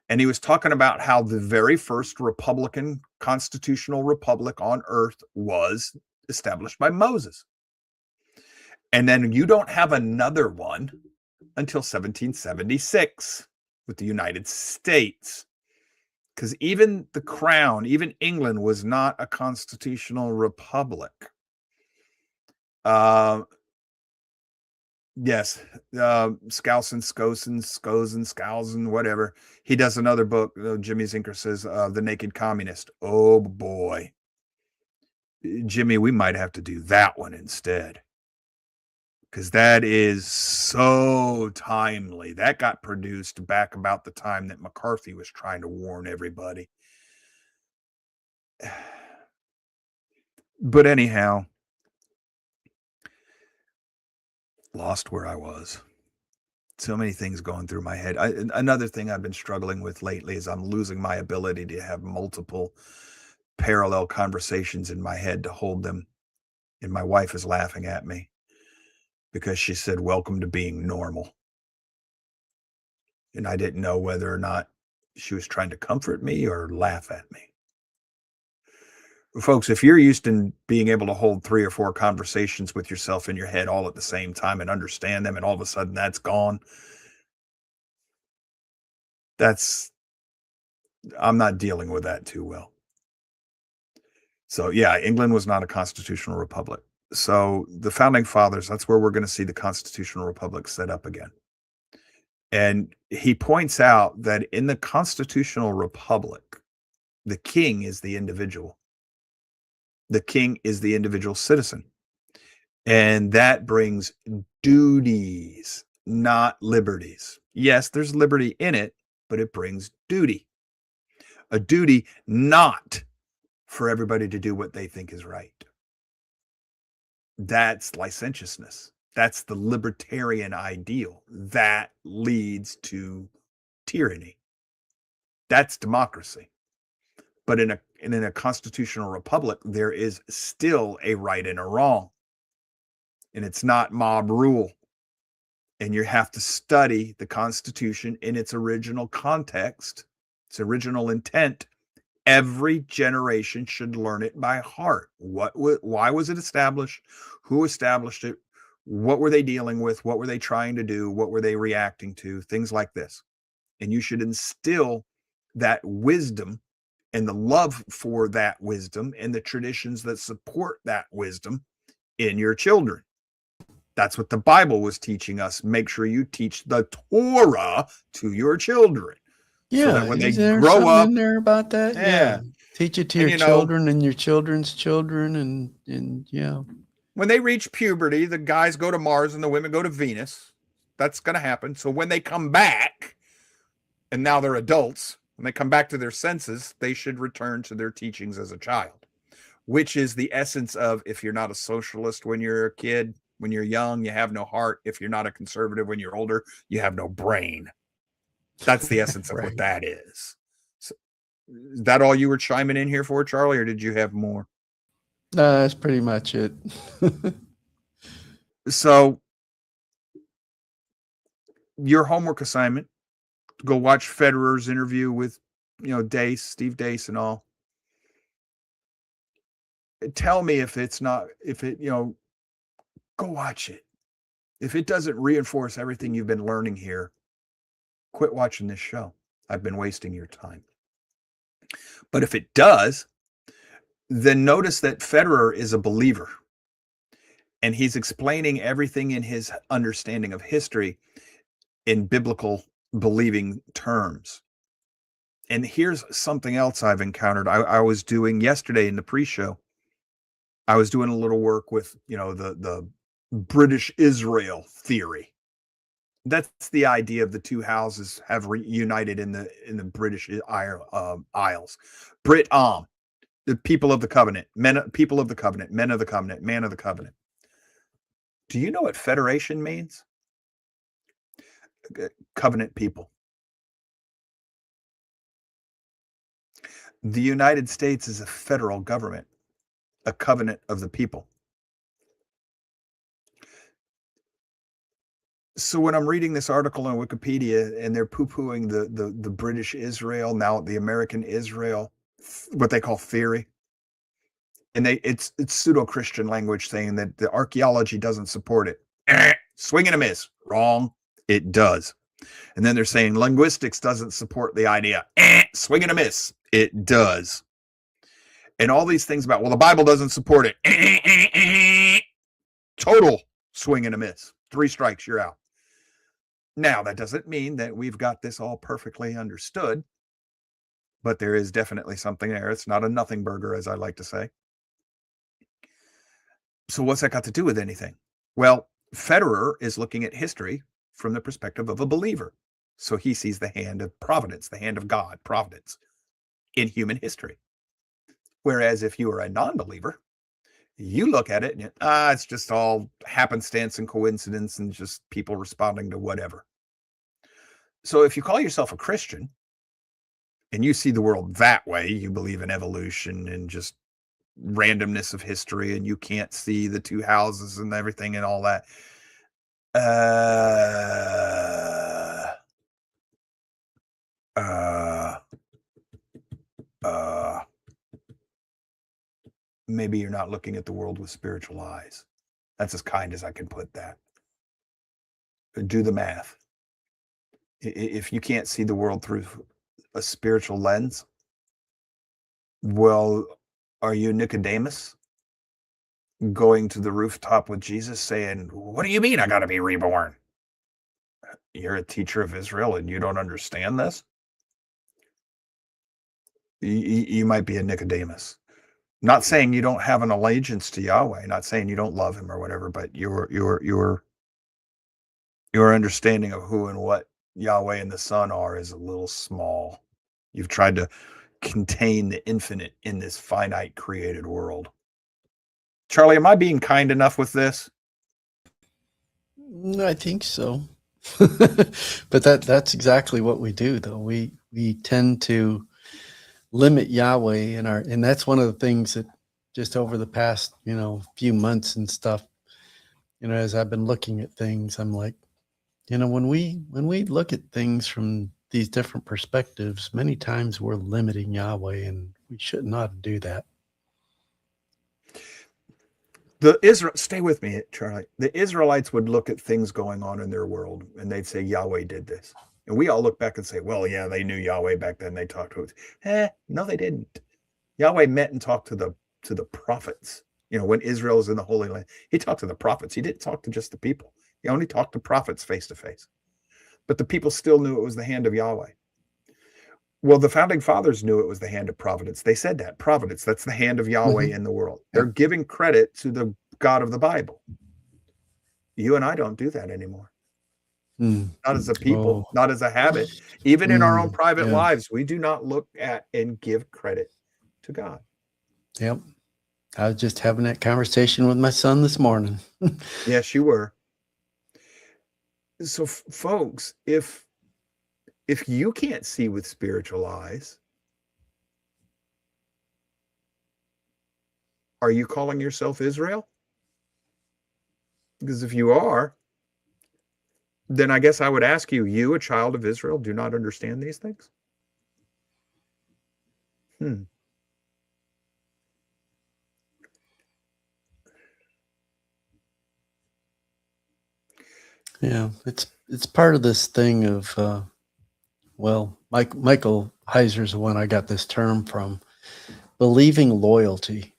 [SPEAKER 2] And he was talking about how the very first Republican constitutional republic on earth was established by Moses. And then you don't have another one until 1776 with the United States. Because even the crown, even England was not a constitutional republic. Yes, Skousen, Skousen, whatever. He does another book, Jimmy Zinker says, The Naked Communist. Oh boy. Jimmy, we might have to do that one instead. Because that is so timely. That got produced back about the time that McCarthy was trying to warn everybody. But anyhow, lost where I was. So many things going through my head. Another thing I've been struggling with lately is I'm losing my ability to have multiple parallel conversations in my head to hold them. And my wife is laughing at me because she said, "Welcome to being normal." And I didn't know whether or not she was trying to comfort me or laugh at me. Folks, if you're used to being able to hold 3 or 4 conversations with yourself in your head all at the same time and understand them, and all of a sudden that's gone, I'm not dealing with that too well. So yeah, England was not a constitutional republic. So the founding fathers, that's where we're going to see the constitutional republic set up again. And he points out that in the constitutional republic, the king is the individual. The king is the individual citizen. And that brings duties, not liberties. Yes, there's liberty in it, but it brings duty. A duty not for everybody to do what they think is right. That's licentiousness. That's the libertarian ideal. That leads to tyranny. That's democracy. But in a constitutional republic, there is still a right and a wrong. And it's not mob rule. And you have to study the Constitution in its original context, its original intent. Every generation should learn it by heart. Why was it established? Who established it? What were they dealing with? What were they trying to do? What were they reacting to? Things like this. And you should instill that wisdom and the love for that wisdom and the traditions that support that wisdom in your children. That's what the Bible was teaching us. Make sure you teach the Torah to your children.
[SPEAKER 1] Yeah,
[SPEAKER 2] so that when they
[SPEAKER 1] there
[SPEAKER 2] grow up
[SPEAKER 1] in there about that.
[SPEAKER 2] Yeah.
[SPEAKER 1] Teach it to your children and your children's children, and yeah.
[SPEAKER 2] When they reach puberty, the guys go to Mars and the women go to Venus. That's going to happen. So when they come back, and now they're adults, when they come back to their senses, they should return to their teachings as a child, which is the essence of, if you're not a socialist when you're a kid, when you're young, you have no heart. If you're not a conservative when you're older, you have no brain. That's the essence of what that is. So, is that all you were chiming in here for, Charlie, or did you have more?
[SPEAKER 1] That's pretty much it.
[SPEAKER 2] So your homework assignment, go watch Federer's interview with, Steve Dace and all. Tell me if go watch it. If it doesn't reinforce everything you've been learning here, quit watching this show. I've been wasting your time. But if it does, then notice that Federer is a believer. And he's explaining everything in his understanding of history in biblical believing terms. And here's something else I've encountered. I was doing yesterday in the pre-show, I was doing a little work with, the British Israel theory. That's the idea of the two houses have reunited in the British Isles. Brit the people of the covenant, people of the covenant, men of the covenant, man of the covenant. Do you know what federation means? Covenant people. The United States is a federal government, a covenant of the people. So when I'm reading this article on Wikipedia and they're poo-pooing the British Israel, now the American Israel, what they call theory, and it's pseudo-Christian language saying that the archaeology doesn't support it. Swing and a miss. Wrong. It does. And then they're saying linguistics doesn't support the idea. Swing and a miss. It does. And all these things about, well, the Bible doesn't support it. Total swing and a miss. 3 strikes, you're out. Now, that doesn't mean that we've got this all perfectly understood, but there is definitely something there. It's not a nothing burger, as I like to say. So what's that got to do with anything? Well, Federer is looking at history from the perspective of a believer. So he sees the hand of providence, the hand of God, providence, in human history. Whereas if you are a non-believer, you look at it and it's just all happenstance and coincidence and just people responding to whatever. So if you call yourself a Christian and you see the world that way, you believe in evolution and just randomness of history, and you can't see the two houses and everything and all that. Maybe you're not looking at the world with spiritual eyes. That's as kind as I can put that. Do the math. If you can't see the world through a spiritual lens, well, are you Nicodemus going to the rooftop with Jesus saying, what do you mean I got to be reborn? You're a teacher of Israel and you don't understand this? You might be a Nicodemus. Not saying you don't have an allegiance to Yahweh, not saying you don't love him or whatever, but your understanding of who and what Yahweh and the Son are is a little small. You've tried to contain the infinite in this finite created world. Charlie, am I being kind enough with this?
[SPEAKER 1] I think so. But that's exactly what we do, though. We tend to limit Yahweh and that's one of the things that just over the past, few months and stuff, as I've been looking at things, I'm like, when we look at things from these different perspectives, many times we're limiting Yahweh, and we should not do that.
[SPEAKER 2] Stay with me, Charlie. The Israelites would look at things going on in their world and they'd say, Yahweh did this. And we all look back and say, well, yeah, they knew Yahweh back then. They talked to us. No, they didn't. Yahweh met and talked to the prophets. When Israel was in the Holy Land, he talked to the prophets. He didn't talk to just the people. He only talked to prophets face to face. But the people still knew it was the hand of Yahweh. Well, the founding fathers knew it was the hand of providence. They said that. Providence, that's the hand of Yahweh in the world. They're giving credit to the God of the Bible. You and I don't do that anymore. Not as a people, not as a habit. Even in our own private lives, we do not look at and give credit to God.
[SPEAKER 1] Yep. I was just having that conversation with my son this morning.
[SPEAKER 2] Yes, you were. So, folks, if you can't see with spiritual eyes, are you calling yourself Israel? Because if you are, then I guess I would ask you, a child of Israel, do not understand these things?
[SPEAKER 1] Yeah, it's part of this thing of, Michael Heiser's the one I got this term from, believing loyalty.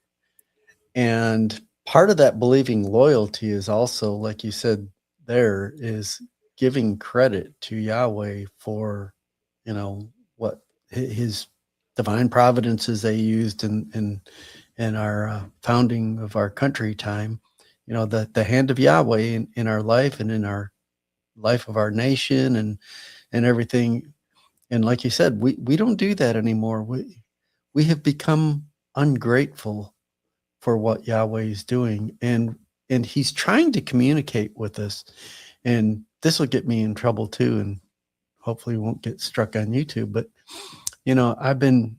[SPEAKER 1] And part of that believing loyalty is also, like you said, there is giving credit to Yahweh for, what his divine providences they used in our founding of our country time, the hand of Yahweh in our life and in our life of our nation and everything. And like you said, we don't do that anymore. We have become ungrateful for what Yahweh is doing, and He's trying to communicate with us. And this will get me in trouble too, and hopefully won't get struck on YouTube. But I've been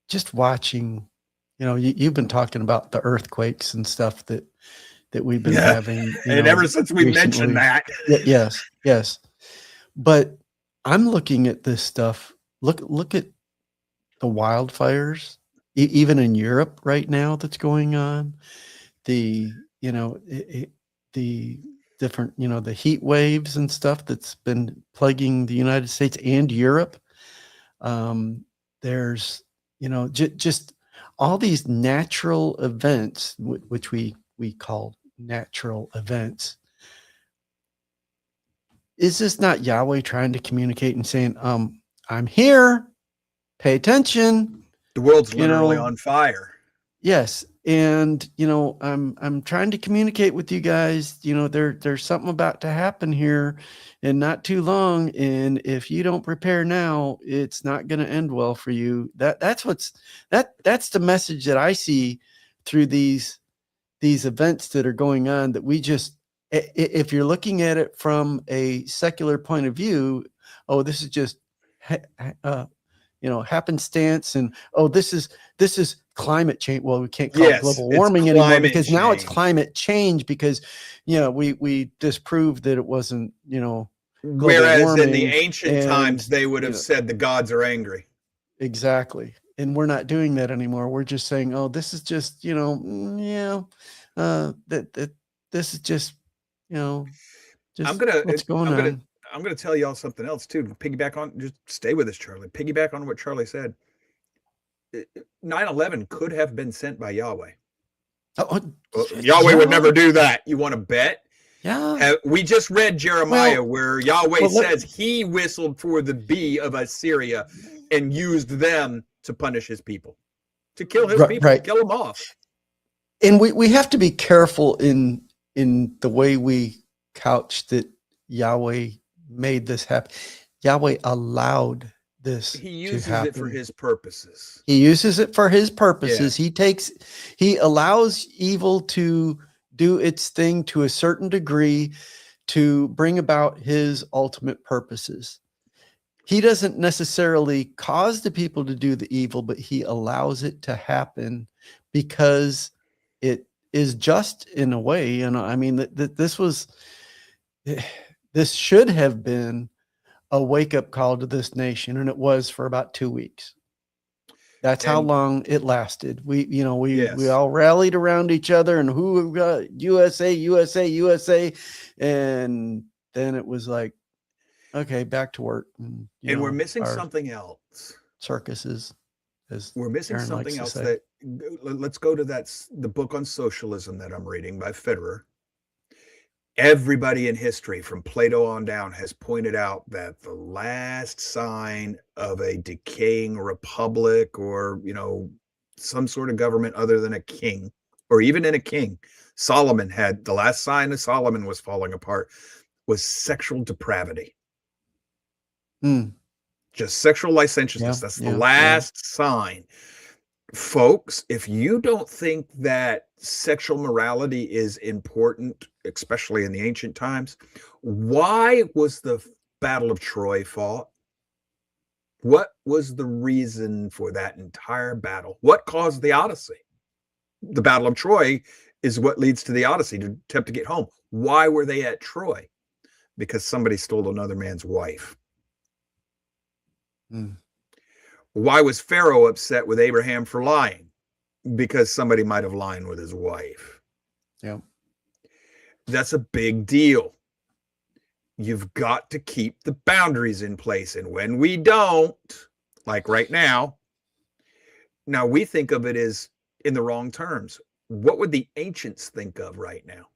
[SPEAKER 1] just watching. You've been talking about the earthquakes and stuff that we've been having.
[SPEAKER 2] And ever since we mentioned that,
[SPEAKER 1] yes. But I'm looking at this stuff. Look at the wildfires, even in Europe right now that's going on. The the different the heat waves and stuff that's been plaguing the United States and Europe. There's just all these natural events, which we call natural events. Is this not Yahweh trying to communicate and saying, I'm here, pay attention?
[SPEAKER 2] The world's literally on fire.
[SPEAKER 1] Yes. And, I'm trying to communicate with you guys. There's something about to happen here and not too long. And if you don't prepare now, it's not going to end well for you. That's the message that I see through these events that are going on, that we just, if you're looking at it from a secular point of view, this is just, happenstance, and this is climate change. Well, we can't call it global warming anymore, because now it's climate change, because we disproved that it wasn't
[SPEAKER 2] whereas
[SPEAKER 1] warming,
[SPEAKER 2] in the ancient times they would have said the gods are angry.
[SPEAKER 1] Exactly. And we're not doing that anymore. We're just saying, this is just this is just what's going on.
[SPEAKER 2] I'm going to tell y'all something else too. Piggyback on, just stay with us, Charlie. Piggyback on what Charlie said. 9/11 could have been sent by Yahweh. Yahweh would never do that. You want to bet?
[SPEAKER 1] Yeah.
[SPEAKER 2] We just read Jeremiah, where Yahweh says he whistled for the bee of Assyria and used them to punish his people, to kill his people, kill them off.
[SPEAKER 1] And we have to be careful in the way we couch that Yahweh made this happen. Yahweh allowed this.
[SPEAKER 2] He uses it for his purposes.
[SPEAKER 1] He uses it for his purposes. Yeah. He allows evil to do its thing to a certain degree to bring about his ultimate purposes. He doesn't necessarily cause the people to do the evil, but he allows it to happen because it is just in a way. I mean, this should have been a wake-up call to this nation, and it was for about 2 weeks. That's how long it lasted. We all rallied around each other, and USA, and then it was like, okay, back to work. And
[SPEAKER 2] we're missing something else.
[SPEAKER 1] Circuses.
[SPEAKER 2] We're missing something else. That let's go to the book on socialism that I'm reading by Federer. Everybody in history, from Plato on down, has pointed out that the last sign of a decaying republic, or some sort of government other than a king, or even in a king, Solomon had the last sign of Solomon was falling apart, was sexual depravity. Just sexual licentiousness. That's the last sign. Folks, if you don't think that sexual morality is important, especially in the ancient times, why was the Battle of Troy fought? What was the reason for that entire battle? What caused the Odyssey? The Battle of Troy is what leads to the Odyssey, to attempt to get home. Why were they at Troy? Because somebody stole another man's wife. Why was Pharaoh upset with Abraham for lying? Because somebody might have lied with his wife.
[SPEAKER 1] Yeah.
[SPEAKER 2] That's a big deal. You've got to keep the boundaries in place. And when we don't, like right now we think of it as in the wrong terms. What would the ancients think of right now?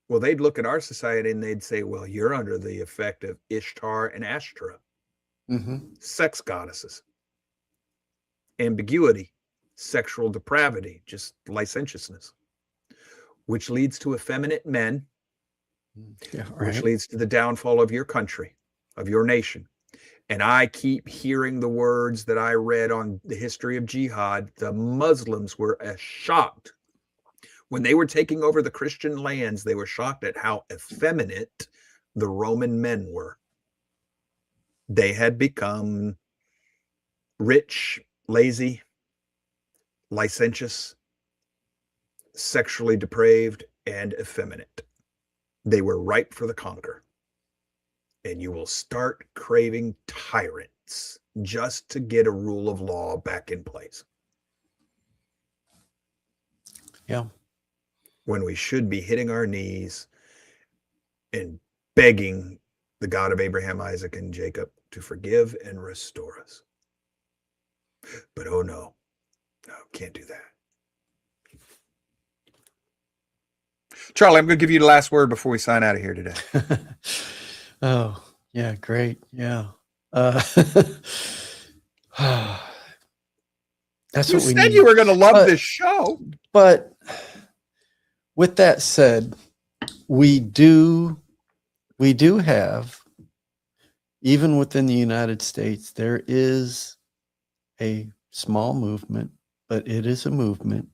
[SPEAKER 2] Well, they'd look at our society and they'd say, well, you're under the effect of Ishtar and Ashtoreth. Sex goddesses. Ambiguity, sexual depravity, just licentiousness, which leads to effeminate men
[SPEAKER 1] Yeah,
[SPEAKER 2] which
[SPEAKER 1] right.
[SPEAKER 2] leads to the downfall of your country, of your nation. And I keep hearing the words that I read on the history of jihad. The Muslims were shocked when they were taking over the Christian lands. They were shocked at how effeminate the Roman men were. They had become rich, lazy, licentious, sexually depraved, and effeminate. They were ripe for the conquer. And you will start craving tyrants just to get a rule of law back in place.
[SPEAKER 1] Yeah.
[SPEAKER 2] When we should be hitting our knees and begging the God of Abraham, Isaac, and Jacob to forgive and restore us. But oh no, can't do that. Charlie, I'm going to give you the last word before we sign out of here today.
[SPEAKER 1] Oh, yeah, great. Yeah. That's
[SPEAKER 2] You
[SPEAKER 1] what we
[SPEAKER 2] said
[SPEAKER 1] need.
[SPEAKER 2] you were going to love this show.
[SPEAKER 1] But with that said, we do have, even within the United States, there is a small movement, but it is a movement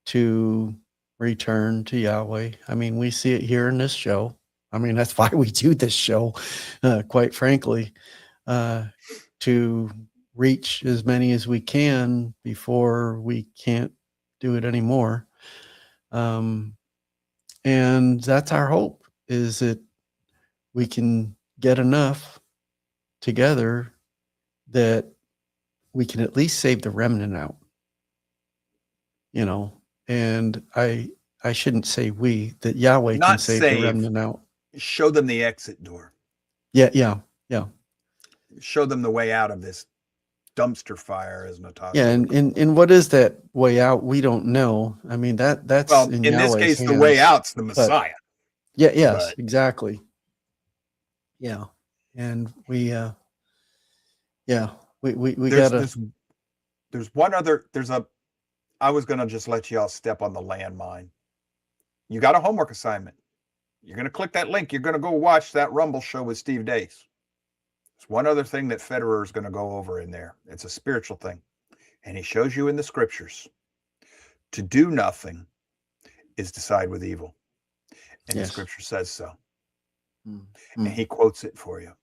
[SPEAKER 1] to return to Yahweh. I mean, we see it here in this show. I mean, that's why we do this show, quite frankly, to reach as many as we can before we can't do it anymore. And that's our hope, is that we can get enough together that we can at least save the remnant out, and I shouldn't say we, that Yahweh
[SPEAKER 2] Not
[SPEAKER 1] can save
[SPEAKER 2] save.
[SPEAKER 1] the remnant out.
[SPEAKER 2] Show them the exit door.
[SPEAKER 1] Yeah.
[SPEAKER 2] Show them the way out of this dumpster fire, as Natasha.
[SPEAKER 1] Yeah, and what is that way out? We don't know. I mean, that's
[SPEAKER 2] in this
[SPEAKER 1] Yahweh's
[SPEAKER 2] case,
[SPEAKER 1] hands.
[SPEAKER 2] the way out's the Messiah.
[SPEAKER 1] Yes, exactly. Yeah, and we gotta.
[SPEAKER 2] There's one other. I was gonna just let y'all step on the landmine. You got a homework assignment. You're gonna click that link. You're gonna go watch that Rumble show with Steve Dace. There's one other thing that Federer is going to go over in there. It's a spiritual thing. And he shows you in the scriptures, to do nothing is to side with evil. And the scripture says so. And he quotes it for you.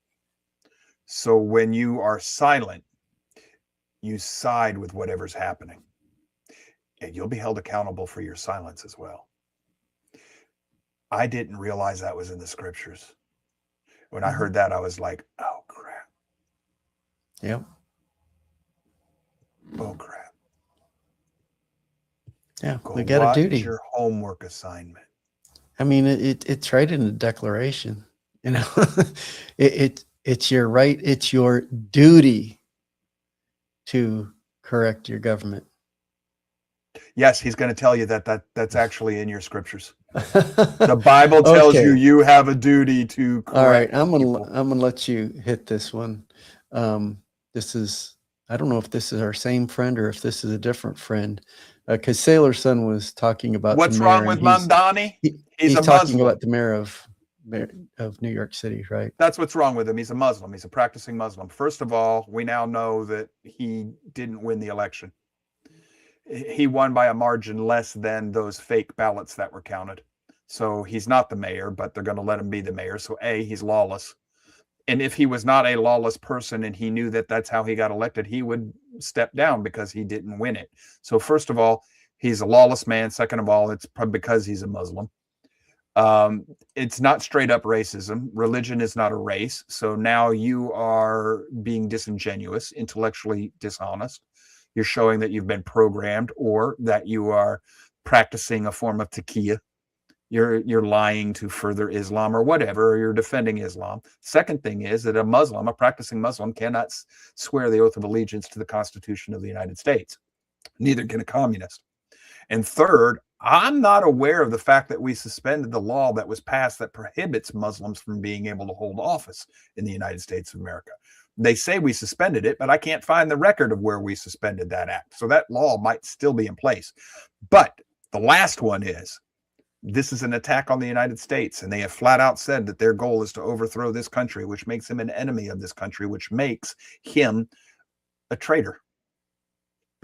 [SPEAKER 2] So when you are silent, you side with whatever's happening. And you'll be held accountable for your silence as well. I didn't realize that was in the scriptures. When I heard that, I was like, oh, crap.
[SPEAKER 1] Yep.
[SPEAKER 2] Oh, crap.
[SPEAKER 1] Yeah, we got a duty.
[SPEAKER 2] Your homework assignment.
[SPEAKER 1] I mean, it's right in the Declaration. It's your right. It's your duty to correct your government.
[SPEAKER 2] Yes, he's going to tell you that's actually in your scriptures. The Bible tells you have a duty to correct.
[SPEAKER 1] All right, I'm gonna let you hit this one. This is, I don't know if this is our same friend or if this is a different friend, because Sailor Son was talking about
[SPEAKER 2] what's wrong with Mamdani.
[SPEAKER 1] He's talking about the mayor of New York City, right?
[SPEAKER 2] That's what's wrong with him. He's a Muslim. He's a practicing Muslim. First of all, we now know that he didn't win the election. He won by a margin less than those fake ballots that were counted. So he's not the mayor, but they're going to let him be the mayor. So A, he's lawless. And if he was not a lawless person and he knew that that's how he got elected, he would step down because he didn't win it. So first of all, he's a lawless man. Second of all, it's probably because he's a Muslim. It's not straight up racism. Religion is not a race. So now you are being disingenuous, intellectually dishonest. You're showing that you've been programmed or that you are practicing a form of taqiyya. You're lying to further Islam or whatever, or you're defending Islam. Second thing is that a practicing Muslim cannot swear the oath of allegiance to the Constitution of the United States. Neither can a communist. And third, I'm not aware of the fact that we suspended the law that was passed that prohibits Muslims from being able to hold office in the United States of America. They say we suspended it, but I can't find the record of where we suspended that act. So that law might still be in place. But the last one is, this is an attack on the United States, and they have flat out said that their goal is to overthrow this country, which makes him an enemy of this country, which makes him a traitor.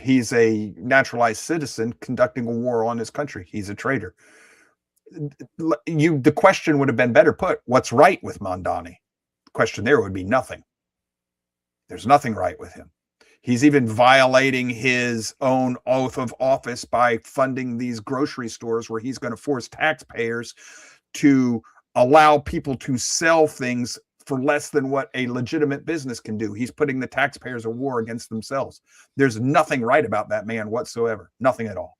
[SPEAKER 2] He's a naturalized citizen conducting a war on his country. He's a traitor. The question would have been better put, what's right with Mondani? The question there would be nothing. There's nothing right with him. He's even violating his own oath of office by funding these grocery stores where he's going to force taxpayers to allow people to sell things for less than what a legitimate business can do. He's putting the taxpayers at war against themselves. There's nothing right about that man whatsoever. Nothing at all.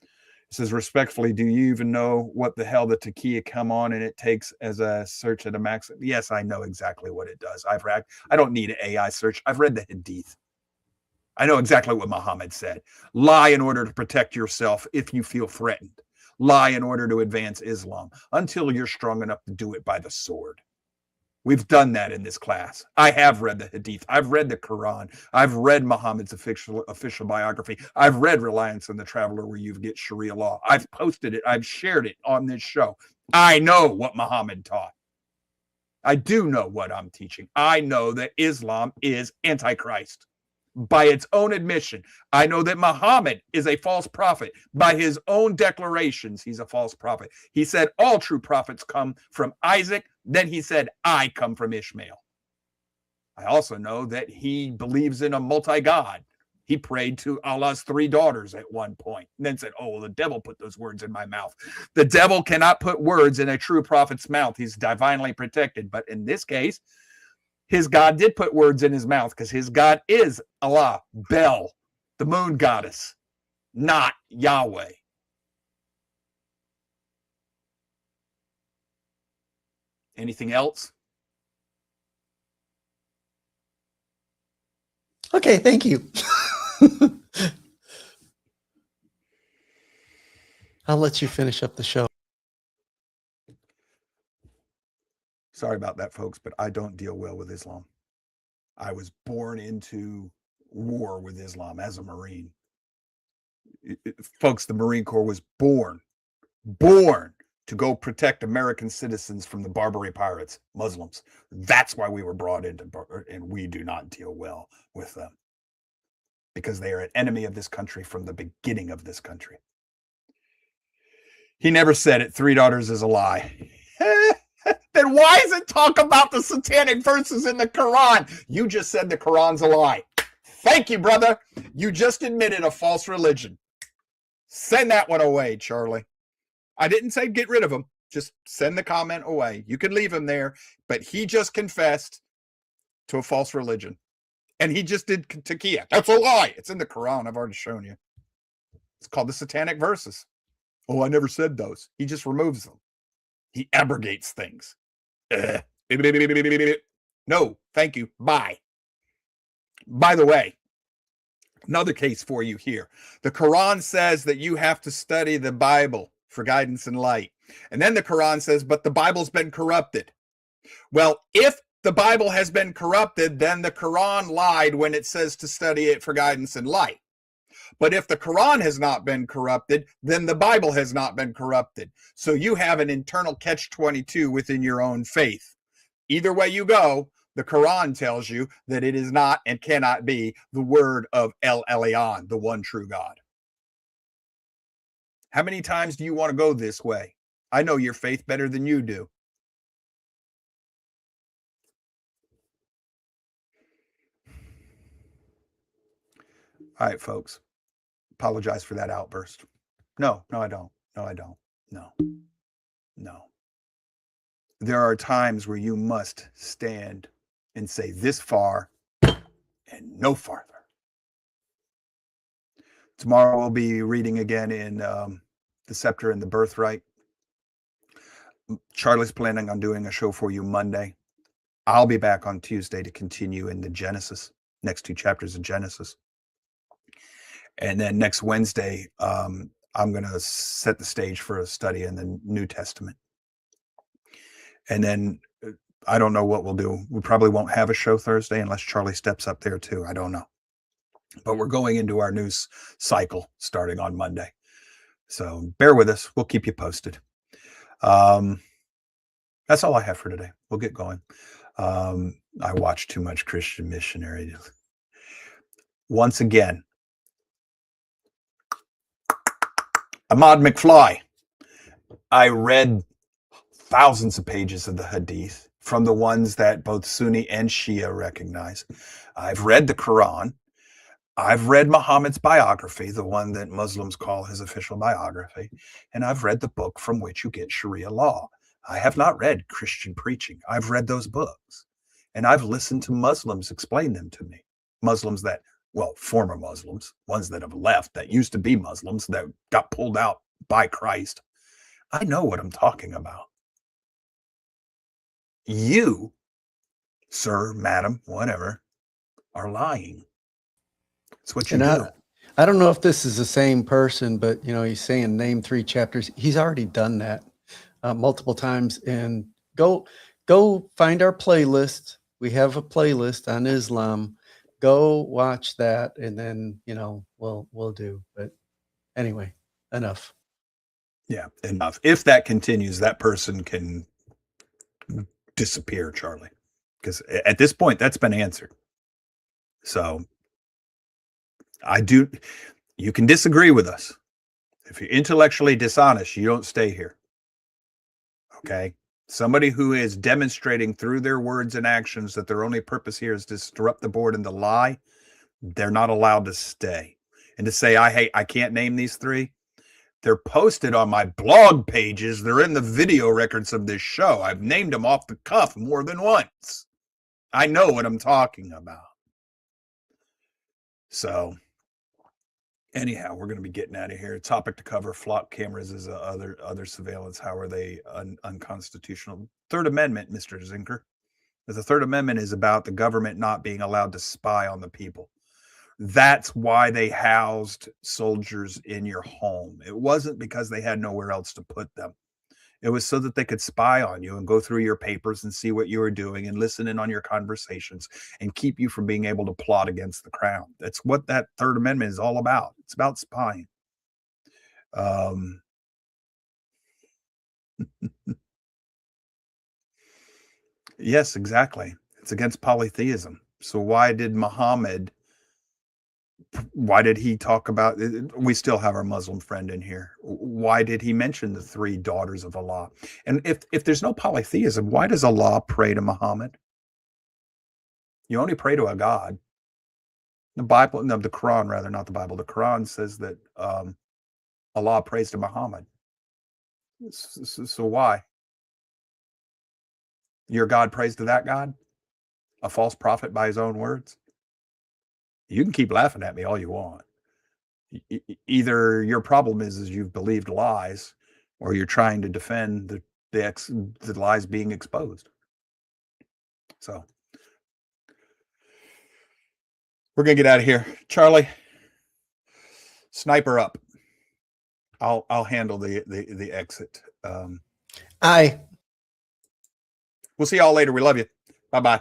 [SPEAKER 2] It says, respectfully, do you even know what the hell the taqiya come on and it takes as a search at a max? Yes, I know exactly what it does. I don't need an AI search. I've read the Hadith. I know exactly what Muhammad said. Lie in order to protect yourself if you feel threatened. Lie in order to advance Islam until you're strong enough to do it by the sword. We've done that in this class. I have read the Hadith. I've read the Quran. I've read Muhammad's official biography. I've read Reliance on the Traveler, where you get Sharia law. I've posted it. I've shared it on this show. I know what Muhammad taught. I do know what I'm teaching. I know that Islam is Antichrist. By its own admission, I know that Muhammad is a false prophet. By his own declarations, he's a false prophet. He said all true prophets come from Isaac. Then he said, I come from Ishmael. I also know that he believes in a multi-God. He prayed to Allah's 3 daughters at one point and then said, oh, well, the devil put those words in my mouth. The devil cannot put words in a true prophet's mouth. He's divinely protected. But in this case, his God did put words in his mouth, because his God is Allah, Bel, the moon goddess, not Yahweh. Anything else?
[SPEAKER 1] Okay, thank you. I'll let you finish up the show.
[SPEAKER 2] Sorry about that, folks, but I don't deal well with Islam. I was born into war with Islam as a Marine. Folks, the Marine Corps was born to go protect American citizens from the Barbary pirates, Muslims. That's why we were brought into, and we do not deal well with them, because they are an enemy of this country from the beginning of this country. He never said it. 3 daughters is a lie. Then why is it talk about the satanic verses in the Quran? You just said the Quran's a lie. Thank you, brother. You just admitted a false religion. Send that one away, Charlie. I didn't say get rid of him. Just send the comment away. You can leave him there, but he just confessed to a false religion. And he just did taqiya. That's a lie. It's in the Quran. I've already shown you. It's called the satanic verses. Oh, I never said those. He just removes them. He abrogates things. No, thank you. Bye. By the way, another case for you here. The Quran says that you have to study the Bible for guidance and light. And then the Quran says, but the Bible's been corrupted. Well, if the Bible has been corrupted, then the Quran lied when it says to study it for guidance and light. But if the Quran has not been corrupted, then the Bible has not been corrupted. So you have an internal catch-22 within your own faith. Either way you go, the Quran tells you that it is not and cannot be the word of El Elyon, the one true God. How many times do you want to go this way? I know your faith better than you do. All right, folks. Apologize for that outburst. No, I don't. No. There are times where you must stand and say this far and no farther. Tomorrow we'll be reading again in The Scepter and the Birthright. Charlie's planning on doing a show for you Monday. I'll be back on Tuesday to continue in the Genesis, next 2 chapters of Genesis. And then next Wednesday, I'm going to set the stage for a study in the New Testament. And then I don't know what we'll do. We probably won't have a show Thursday unless Charlie steps up there too. I don't know. But we're going into our news cycle starting on Monday. So bear with us. We'll keep you posted. That's all I have for today. We'll get going. I watch too much Christian Missionary. Once again, Ahmad McFly. I read thousands of pages of the Hadith from the ones that both Sunni and Shia recognize. I've read the Quran. I've read Muhammad's biography, the one that Muslims call his official biography, and I've read the book from which you get Sharia law. I have not read Christian preaching. I've read those books, and I've listened to Muslims explain them to me. Muslims that, well, former Muslims, ones that have left, that used to be Muslims, that got pulled out by Christ. I know what I'm talking about. You, sir, madam, whatever, are lying. It's what you do.
[SPEAKER 1] I don't know if this is the same person, but he's saying name 3 chapters. He's already done that multiple times. And go find our playlist. We have a playlist on Islam. Go watch that, and then we'll do. But anyway, enough.
[SPEAKER 2] Yeah, enough. If that continues, that person can disappear, Charlie, because at this point that's been answered. So you can disagree with us. If you're intellectually dishonest, you don't stay here. Okay? Somebody who is demonstrating through their words and actions that their only purpose here is to disrupt the board and to lie, they're not allowed to stay. And to say, I can't name these 3, they're posted on my blog pages. They're in the video records of this show. I've named them off the cuff more than once. I know what I'm talking about. So anyhow, we're going to be getting out of here. Topic to cover: flock cameras is other surveillance. How are they unconstitutional? Third Amendment, Mr. Zinker. The Third Amendment is about the government not being allowed to spy on the people. That's why they housed soldiers in your home. It wasn't because they had nowhere else to put them. It was so that they could spy on you and go through your papers and see what you were doing and listen in on your conversations and keep you from being able to plot against the crown. That's what that Third Amendment is all about. It's about spying. Yes, exactly. It's against polytheism. So why did he talk about, we still have our Muslim friend in here. Why did he mention the 3 daughters of Allah? And if there's no polytheism, why does Allah pray to Muhammad? You only pray to a God. The Bible, no, the Quran rather, not the Bible. The Quran says that Allah prays to Muhammad. So why? Your God prays to that God? A false prophet by his own words? You can keep laughing at me all you want. Either your problem is you've believed lies, or you're trying to defend the lies being exposed. So we're gonna get out of here. Charlie, sniper up. I'll handle the exit.
[SPEAKER 1] Aye.
[SPEAKER 2] We'll see y'all later. We love you. Bye-bye.